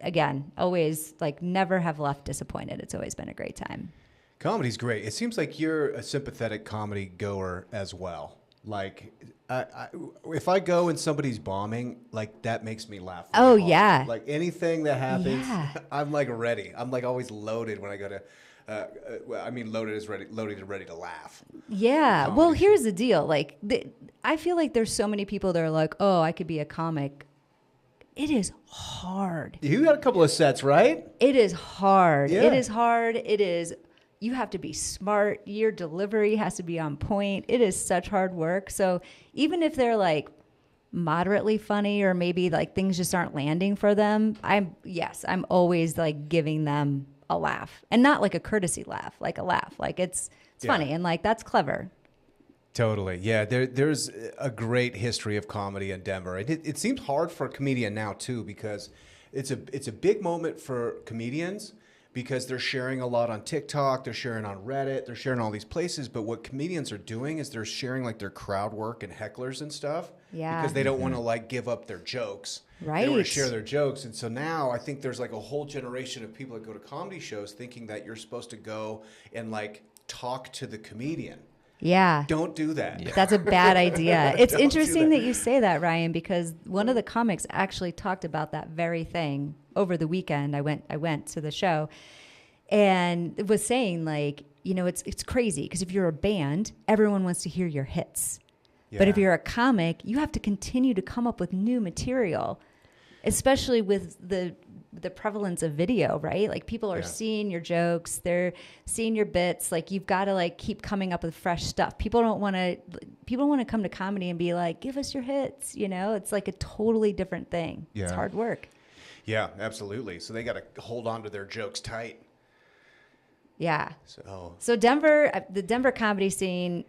again, always like never have left disappointed. It's always been a great time. Comedy's great. It seems like you're a sympathetic comedy goer as well. Like, if I go and somebody's bombing, like that makes me laugh. Really hard. Yeah. Like anything that happens, Yeah. I'm like ready. I'm like always loaded when I go to. Loaded is ready. Loaded and ready to laugh. Yeah. Comedy. Well, here's the deal. Like, I feel like there's so many people that are like, oh, I could be a comic. It is hard. You got a couple of sets, right? It is hard. Yeah. It is hard. It is. You have to be smart. Your delivery has to be on point. It is such hard work. So even if they're like moderately funny or maybe like things just aren't landing for them, I'm always like giving them a laugh, and not like a courtesy laugh, like a laugh, like it's funny and like that's clever. Totally. Yeah, there's a great history of comedy in Denver. It seems hard for a comedian now too, because it's a big moment for comedians because they're sharing a lot on TikTok, they're sharing on Reddit, they're sharing all these places. But what comedians are doing is they're sharing like their crowd work and hecklers and stuff. Yeah. Because they don't want to like give up their jokes. Right. They want to share their jokes. And so now I think there's like a whole generation of people that go to comedy shows thinking that you're supposed to go and like talk to the comedian. Yeah. Don't do that. Yeah. That's a bad idea. It's Don't interesting do that you say that, Ryan, because one of the comics actually talked about that very thing over the weekend. I went to the show and it was saying like, it's crazy because if you're a band, everyone wants to hear your hits. Yeah. But if you're a comic, you have to continue to come up with new material, especially with the prevalence of video, right? Like people are seeing your jokes, they're seeing your bits. Like you've got to like keep coming up with fresh stuff. People want to come to comedy and be like, give us your hits. It's like a totally different thing. Yeah. It's hard work. Yeah, absolutely. So they got to hold on to their jokes tight. Yeah. So Denver, the Denver comedy scene,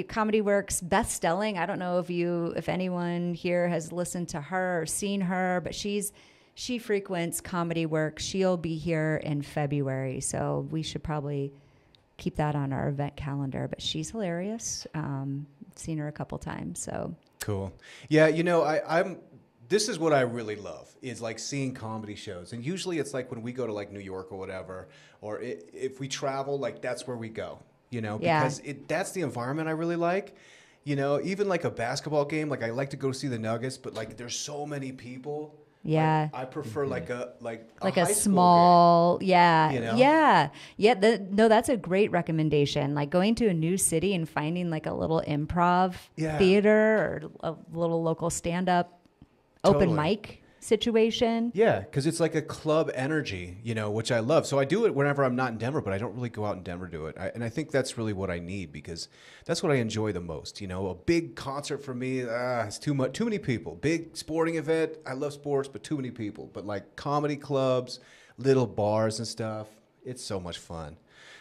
Comedy Works, Beth Stelling. I don't know if anyone here has listened to her or seen her, but she frequents Comedy Works. She'll be here in February, so we should probably keep that on our event calendar. But she's hilarious. Seen her a couple times. So cool. Yeah, I'm. This is what I really love is like seeing comedy shows, and usually it's like when we go to like New York or whatever, or if we travel, like that's where we go. Because that's the environment I really like. Even like a basketball game, like I like to go see the Nuggets, but like there's so many people. Yeah, like, I prefer like a small game, yeah. No, that's a great recommendation. Like going to a new city and finding like a little improv theater or a little local stand-up open mic situation. Yeah, because it's like a club energy, which I love. So I do it whenever I'm not in Denver, but I don't really go out in Denver to do it. And I think that's really what I need because that's what I enjoy the most. A big concert for me, it's too many people. Big sporting event, I love sports, but too many people. But like comedy clubs, little bars and stuff, it's so much fun.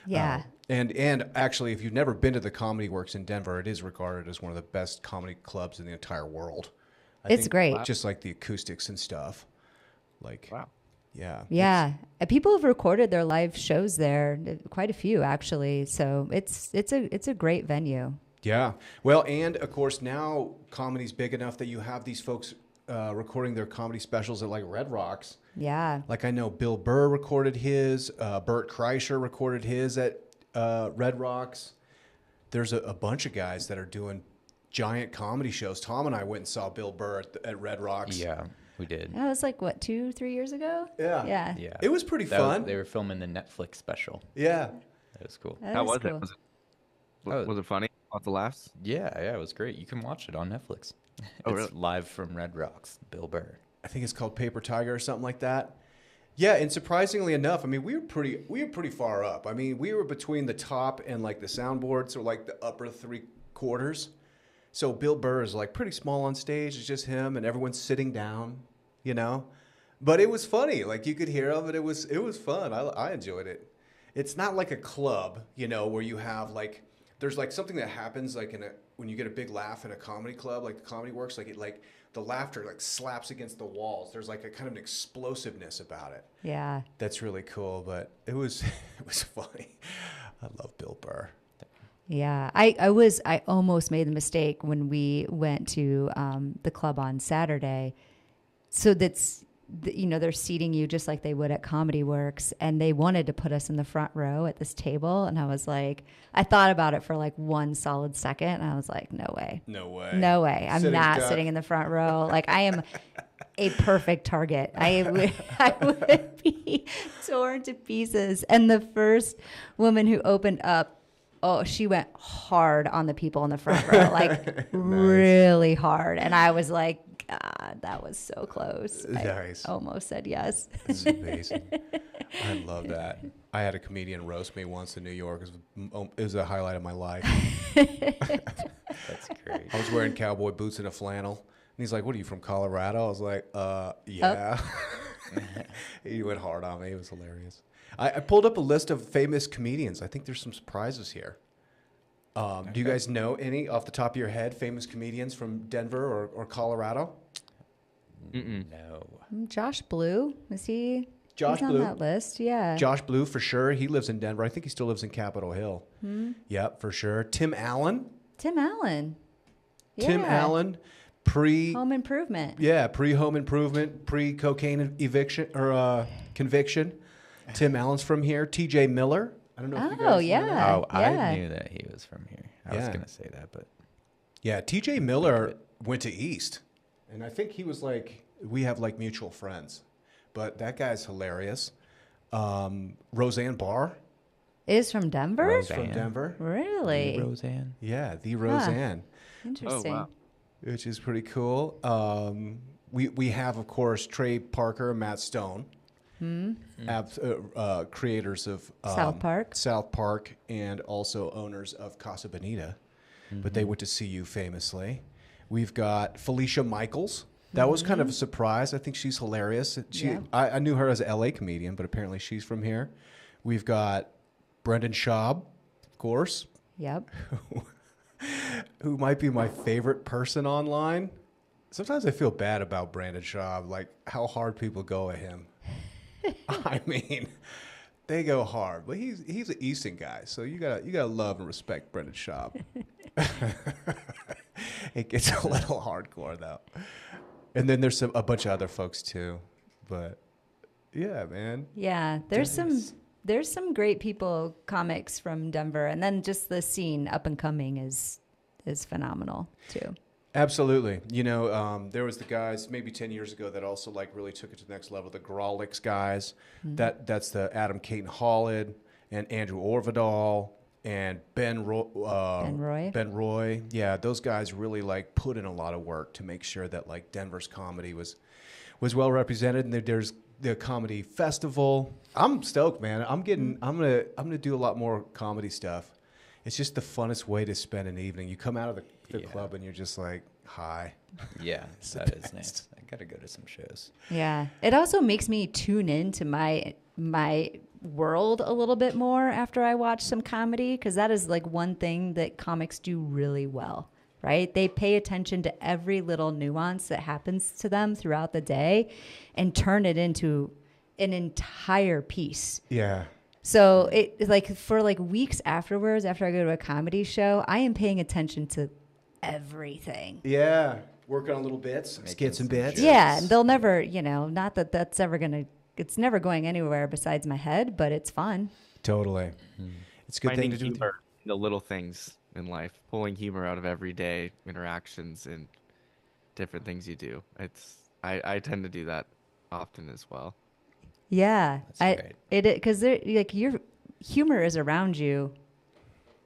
Yeah. And actually, if you've never been to the Comedy Works in Denver, it is regarded as one of the best comedy clubs in the entire world. It's great. Just like the acoustics and stuff. Like, wow. Yeah. Yeah. People have recorded their live shows there, quite a few actually. So it's a great venue. Yeah. Well, and of course now comedy's big enough that you have these folks recording their comedy specials at like Red Rocks. Yeah. Like I know Bill Burr recorded his, Bert Kreischer recorded his at Red Rocks. There's a bunch of guys that are doing giant comedy shows. Tom and I went and saw Bill Burr at Red Rocks. Yeah, we did. That was like, 2-3 years ago? Yeah. It was pretty fun. They were filming the Netflix special. Yeah. That was cool. How was it? Was it funny? Lots of laughs? Yeah, it was great. You can watch it on Netflix. Oh, it's really? live from Red Rocks, Bill Burr. I think it's called Paper Tiger or something like that. Yeah, and surprisingly enough, I mean, we were pretty far up. I mean, we were between the top and like the soundboard, so like the upper three quarters. So Bill Burr is like pretty small on stage. It's just him, and everyone's sitting down, you know. But it was funny. Like you could hear of it. It was fun. I enjoyed it. It's not like a club, you know, where you have like there's like something that happens like when you get a big laugh in a comedy club, like the Comedy Works, like the laughter like slaps against the walls. There's like a kind of an explosiveness about it. Yeah. That's really cool. But it was it was funny. I love Bill Burr. Yeah, I almost made the mistake when we went to the club on Saturday. So they're seating you just like they would at Comedy Works, and they wanted to put us in the front row at this table, and I was like, I thought about it for like one solid second, and I was like, no way, No way. no way, I'm Sitting not duck. sitting in the front row. Like I am a perfect target. I would be torn to pieces. And the first woman who opened up, oh, she went hard on the people in the front row, like really hard. And I was like, God, that was so close. Nice. I almost said yes. This is amazing. I love that. I had a comedian roast me once in New York. It was a highlight of my life. That's great. I was wearing cowboy boots and a flannel. And he's like, what are you, from Colorado? I was like, yeah. He went hard on me. It was hilarious. I pulled up a list of famous comedians. I think there's some surprises here. Do you guys know any off the top of your head famous comedians from Denver or Colorado? No. Josh Blue, is he? Josh he's Blue. on that list, yeah. Josh Blue, for sure. He lives in Denver. I think he still lives in Capitol Hill. Yep, for sure. Tim Allen. Tim Allen. Tim Yeah. Allen, Home Improvement. pre-home improvement, pre-cocaine eviction or conviction. Tim Allen's from here. T.J. Miller. I don't know if you guys know yeah. that. Oh, yeah. I knew that he was from here. I was Yeah. going to say that, but Yeah, T.J. Miller went to East. And I think he was like, we have like mutual friends. But that guy's hilarious. Roseanne Barr Is from Denver? Roseanne. from Denver. Really? Roseanne. Yeah, the Roseanne, Interesting. wow. which is pretty cool. We have, of course, Trey Parker and Matt Stone, creators of South Park, and also owners of Casa Bonita. But they went to see you famously. We've got Felicia Michaels. That was kind of a surprise. I think she's hilarious. I knew her as an LA comedian, but apparently she's from here. We've got Brendan Schaub, of course, Yep. who might be my favorite person online. Sometimes I feel bad about Brandon Schaub, like how hard people go at him. I mean, they go hard, but he's an Easton guy, so you gotta love and respect Brendan Schaub. It gets a little hardcore though, and then there's a bunch of other folks too, but yeah, man. Yeah, there's some great people, comics from Denver, and then just the scene up and coming is phenomenal too. Absolutely. You know, there was the guys maybe 10 years ago that also like really took it to the next level. The Grolix guys, that's the Adam Caton Hollid and Andrew Orvidal and Ben Roy. Yeah, those guys really like put in a lot of work to make sure that like Denver's comedy was well represented. And there's the comedy festival. I'm stoked, man. I'm gonna do a lot more comedy stuff. It's just the funnest way to spend an evening. You come out of the club and you're just like, hi. Yeah, that is nice. I got to go to some shows. Yeah, it also makes me tune into my world a little bit more after I watch some comedy, because that is like one thing that comics do really well, right? They pay attention to every little nuance that happens to them throughout the day and turn it into an entire piece. Yeah. So it like for like weeks afterwards, after I go to a comedy show, I am paying attention to everything. Yeah. Working on little bits, Making skits and some bits. jokes. Yeah, and they'll never, not that that's ever it's never going anywhere besides my head, but it's fun. Totally. It's a good Finding thing to do. humor in the little things in life, pulling humor out of everyday interactions and different things you do. I tend to do that often as well. Yeah, That's great. Because like your humor is around you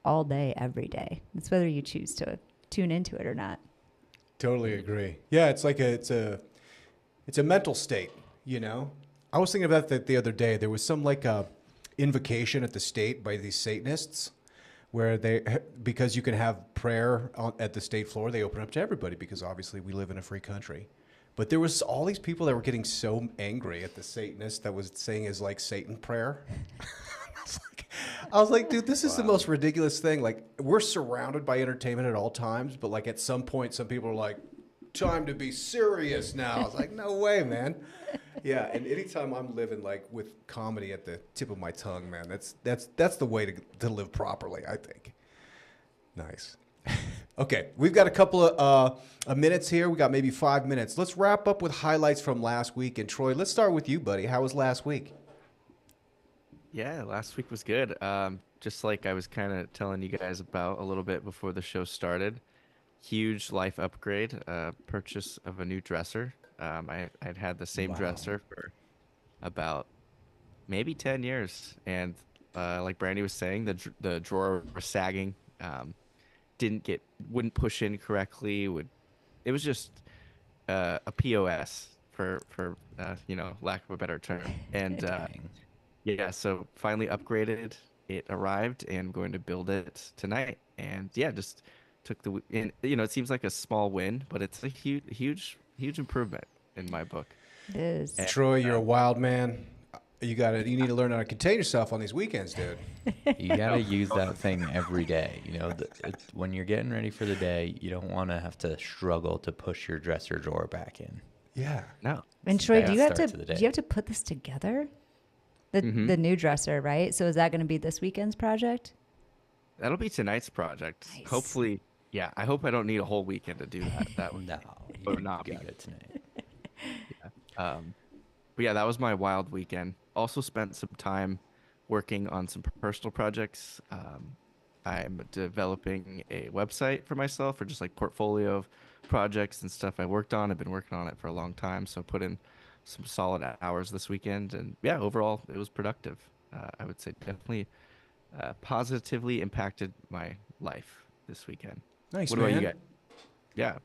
all day, every day. It's whether you choose to tune into it or not. Totally agree. Yeah, it's like it's a mental state, you know. I was thinking about that the other day. There was some like invocation at the state by these Satanists where because you can have prayer at the state floor, they open up to everybody because obviously we live in a free country. But there was all these people that were getting so angry at the Satanist that was saying his like Satan prayer. I was like, dude, this is the most ridiculous thing. Like, we're surrounded by entertainment at all times, but like at some point, some people are like, time to be serious now. I was like, no way, man. Yeah, and anytime I'm living like with comedy at the tip of my tongue, man, that's the way to live properly, I think. Nice. Okay, we've got a couple of minutes here. We got maybe 5 minutes. Let's wrap up with highlights from last week. And Troy, let's start with you, buddy. How was last week? Yeah, last week was good. Just like I was kind of telling you guys about a little bit before the show started. Huge life upgrade, purchase of a new dresser. I'd had the same dresser for about maybe 10 years. And like Brandy was saying, the drawer was sagging. Wouldn't push in correctly. It was just a POS for lack of a better term. And yeah, so finally upgraded. It arrived, and I'm going to build it tonight. And yeah, just took it seems like a small win, but it's a huge improvement in my book. It is. And, Troy, you're a wild man. You need to learn how to contain yourself on these weekends, dude. You gotta use that thing every day. When you're getting ready for the day, you don't want to have to struggle to push your dresser drawer back in. Yeah. No. And Troy, do you have Starts of the day. to put this together? The new dresser, right? So is that going to be this weekend's project? That'll be tonight's project. Nice. Hopefully, yeah. I hope I don't need a whole weekend to do that. That would No, would you not be got good. it tonight. But yeah, that was my wild weekend. Also spent some time working on some personal projects. I'm developing a website for myself, or just like portfolio of projects and stuff I worked on. I've been working on it for a long time, so put in some solid hours this weekend, and yeah, overall it was productive. I would say definitely positively impacted my life this weekend. Nice, What about you man. guys? Yeah.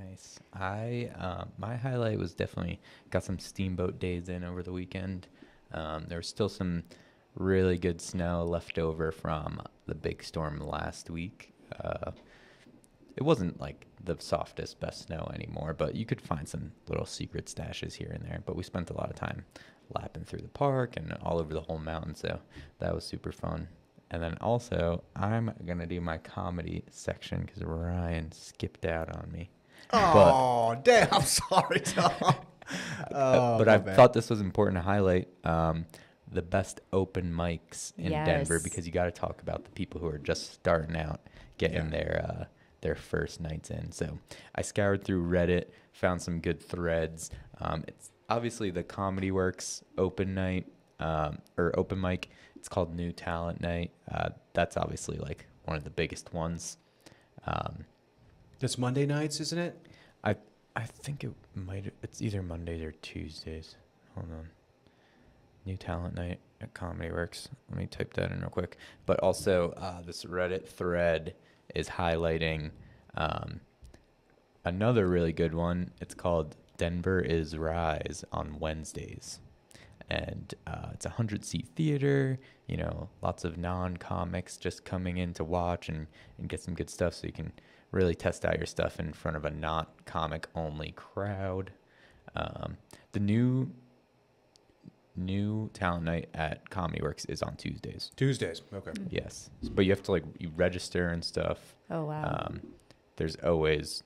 Nice. My highlight was definitely got some steamboat days in over the weekend. There was still some really good snow left over from the big storm last week. It wasn't like the softest, best snow anymore, but you could find some little secret stashes here and there. But we spent a lot of time lapping through the park and all over the whole mountain, so that was super fun. And then also, I'm going to do my comedy section because Ryan skipped out on me. Oh, damn. I'm sorry, Tom. But I thought this was important to highlight the best open mics in Denver, Yes. because you got to talk about the people who are just starting out, getting their first nights in. So I scoured through Reddit, found some good threads. It's obviously the Comedy Works open night or open mic. It's called New Talent Night. That's obviously like one of the biggest ones. It's Monday nights, isn't it? I think it's either Mondays or Tuesdays. Hold on. New Talent Night at Comedy Works. Let me type that in real quick. But also, this Reddit thread is highlighting another really good one. It's called Denver is Rise on Wednesdays. And it's a 100-seat theater, lots of non-comics just coming in to watch and get some good stuff, so you can really test out your stuff in front of a not comic only crowd. The new talent night at Comedy Works is on Tuesdays. Tuesdays. Okay. Yes, but you have to you register and stuff. Oh, wow. There's always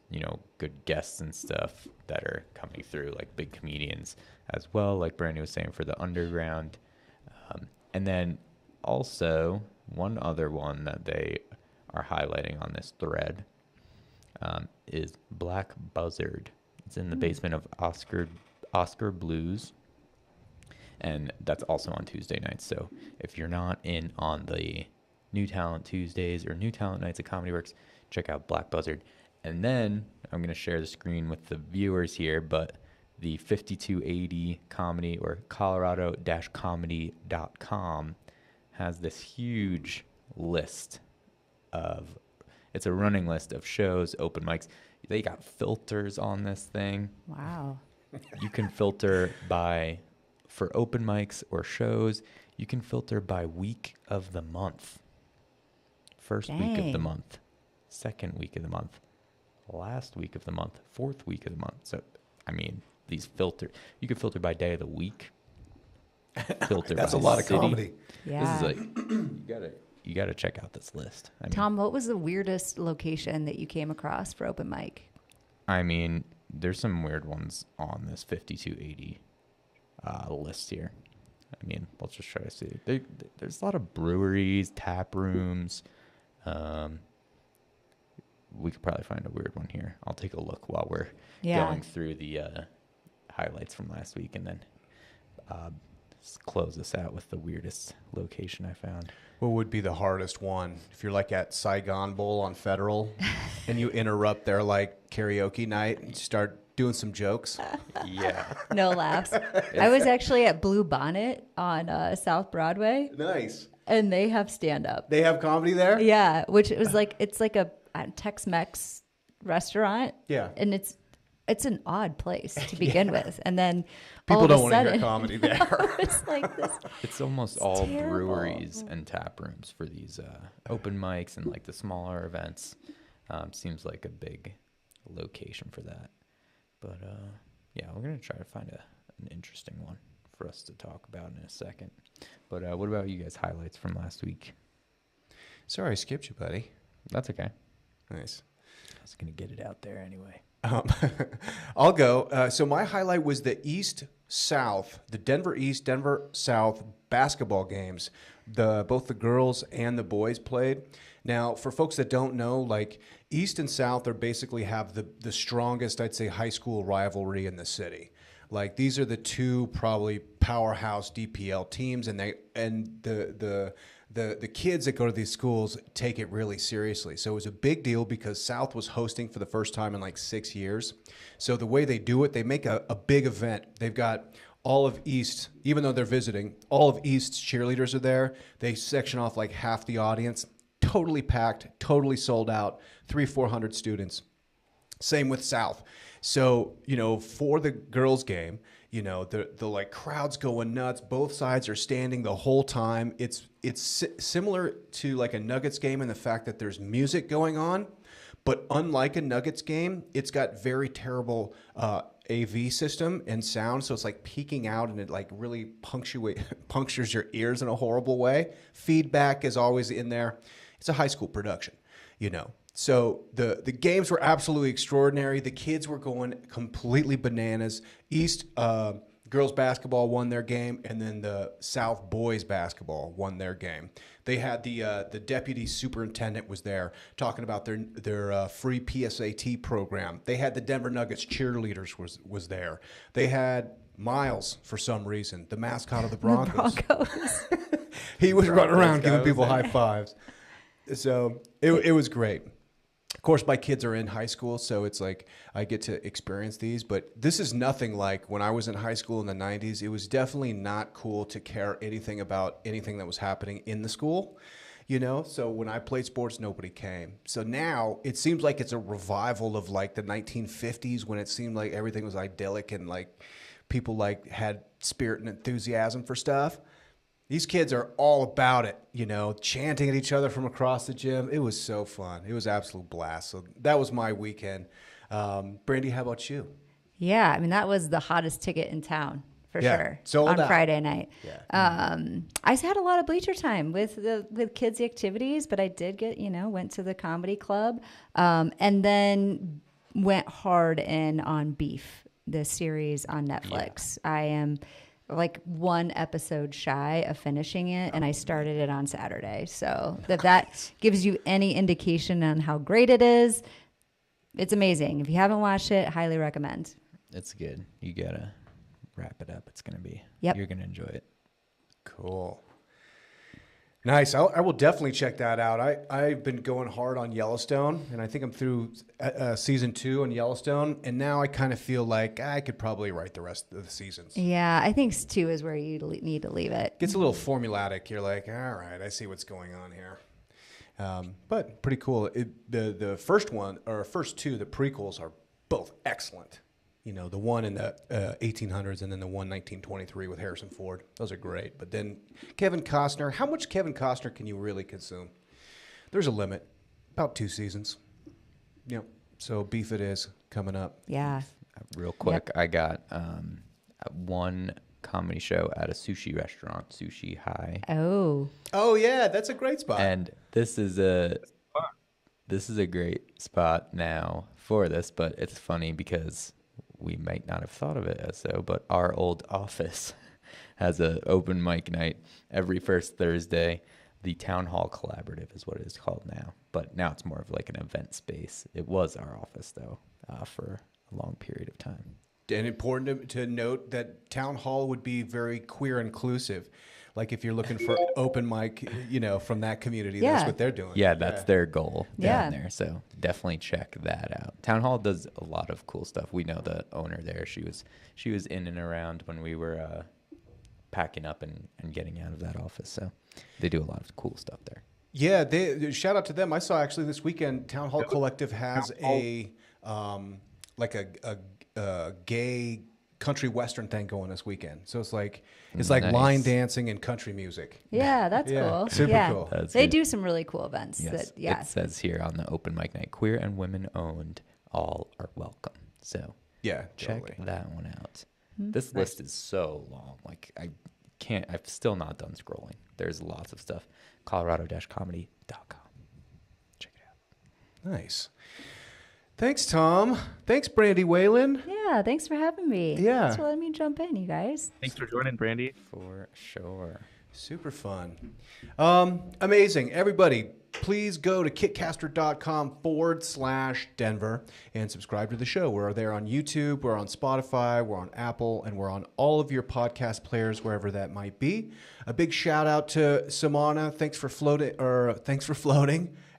good guests and stuff that are coming through, like big comedians as well, like Brandy was saying, for the underground. And then also one other one that they are highlighting on this thread is Black Buzzard. It's in the basement of Oscar Blues, and that's also on Tuesday nights. So if you're not in on the New Talent Tuesdays or New Talent Nights at Comedy Works, check out Black Buzzard. And then I'm going to share the screen with the viewers here, but the 5280 comedy, or colorado-comedy.com, has this huge list of, it's a running list of shows, open mics. They got filters on this thing. Wow. You can filter by for open mics or shows, you can filter by week of the month. First week of the Dang. month, second week of the month, last week of the month, fourth week of the month. So, I mean, these you can filter by day of the week. Filter That's by a lot of city. comedy. Yeah. This is like you gotta check out this list. I mean, Tom, what was the weirdest location that you came across for open mic? I mean, there's some weird ones on this 5280 list here. I mean, let's just try to see. There's a lot of breweries, tap rooms. We could probably find a weird one here. I'll take a look while we're going through the highlights from last week, and then close this out with the weirdest location I found. What would be the hardest one? If you're like at Saigon Bowl on Federal and you interrupt their like karaoke night and start doing some jokes. Yeah. No laughs. I was actually at Blue Bonnet on South Broadway, Nice. and they have stand up. They have comedy there? Yeah, which it was like it's like a Tex-Mex restaurant. Yeah. And it's an odd place to begin with, and then People all of don't a want to hear sudden, comedy there. it's like this. It's almost It's all terrible. breweries and tap rooms for these open mics and like the smaller events. Seems like a big location for that. But yeah, we're going to try to find an interesting one for us to talk about in a second. But what about you guys' highlights from last week? Sorry, I skipped you, buddy. That's okay. Nice. I was going to get it out there anyway. I'll go. So my highlight was the East-South, the Denver East, Denver South basketball games. Both the girls and the boys played. Now, for folks that don't know, like East and South are basically have the strongest, I'd say, high school rivalry in the city. Like these are the two probably powerhouse DPL teams, and the kids that go to these schools take it really seriously. So it was a big deal because South was hosting for the first time in like 6 years. So the way they do it, they make a big event. They've got all of East, even though they're visiting, all of East's cheerleaders are there. They section off like half the audience. Totally packed, totally sold out, 300-400 students. Same with South. So, for the girls' game, the like crowds going nuts. Both sides are standing the whole time. It's similar to like a Nuggets game in the fact that there's music going on, but unlike a Nuggets game, it's got very terrible AV system and sound. So it's like peaking out, and it like really punctures your ears in a horrible way. Feedback is always in there. It's a high school production, So the games were absolutely extraordinary. The kids were going completely bananas. East girls basketball won their game, and then the South boys basketball won their game. They had the deputy superintendent was there talking about their free PSAT program. They had the Denver Nuggets cheerleaders was there. They had Miles, for some reason, the mascot of the Broncos. He was running around giving people high fives. So it was great. Of course, my kids are in high school, so it's like I get to experience these. But this is nothing like when I was in high school in the 90s. It was definitely not cool to care anything about anything that was happening in the school, So when I played sports, nobody came. So now it seems like it's a revival of like the 1950s when it seemed like everything was idyllic and like people like had spirit and enthusiasm for stuff. These kids are all about it, chanting at each other from across the gym. It was so fun. It was an absolute blast. So that was my weekend. Brandy, how about you? Yeah, I mean that was the hottest ticket in town for sure. Sold on out. Friday night. Yeah. I had a lot of bleacher time with kids' activities, but I did get went to the comedy club, and then went hard in on Beef, the series on Netflix. Yeah. I am like one episode shy of finishing it, and I started it on Saturday. So if that gives you any indication on how great it is, it's amazing. If you haven't watched it, highly recommend. It's good. You gotta wrap it up. It's gonna be. Yep. You're gonna enjoy it. Cool. Nice. I will definitely check that out. I've been going hard on Yellowstone, and I think I'm through season 2 on Yellowstone, and now I kind of feel like I could probably write the rest of the seasons. Yeah, I think 2 is where you need to leave it. Gets a little formulaic. You're like, all right, I see what's going on here. But pretty cool. The first one, or first 2, the prequels are both excellent. You know, the one in the 1800s and then the one 1923 with Harrison Ford. Those are great. But then Kevin Costner, how much Kevin Costner can you really consume? There's a limit. About 2 seasons. Yep. So beef it is coming up. Yeah. Real quick, I got one comedy show at a sushi restaurant, Sushi High. Oh. Oh yeah, that's a great spot. And this is a great spot now for this, but it's funny because we might not have thought of it as so, but our old office has an open mic night every first Thursday. The Town Hall Collaborative is what it is called now, but now it's more of like an event space. It was our office though, for a long period of time. And important to note that Town Hall would be very queer inclusive. Like if you're looking for open mic, you know, from that community, that's Yeah. what they're doing. Yeah, that's their goal Yeah. down there. So definitely check that out. Town Hall does a lot of cool stuff. We know the owner there. She was in and around when we were packing up and getting out of that office. So they do a lot of cool stuff there. Yeah, shout out to them. I saw actually this weekend Town Hall Collective has a gay country western thing going this weekend. So it's like Nice. line dancing and country music. Yeah, that's Yeah, cool. super yeah. cool. That's They good. do some really cool events. Yes. That, It says here on the open mic night, queer and women owned, all are welcome. So Yeah, check totally. that one out. This list is so long. Like I've still not done scrolling. There's lots of stuff. Colorado-comedy.com. Check it out. Nice. Thanks, Tom. Thanks, Brandy Whalen. Yeah, thanks for having me. Yeah. Thanks for letting me jump in, you guys. Thanks for joining, Brandy. For sure. Super fun. Amazing. Everybody, please go to kitcaster.com/Denver and subscribe to the show. We're there on YouTube, we're on Spotify, we're on Apple, and we're on all of your podcast players, wherever that might be. A big shout out to Samana. Thanks for floating,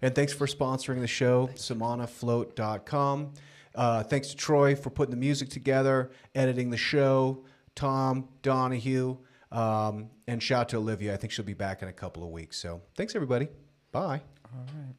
and thanks for sponsoring the show, samanafloat.com. Thanks to Troy for putting the music together, editing the show, Tom Donahue. And shout out to Olivia. I think she'll be back in a couple of weeks. So thanks, everybody. Bye. All right.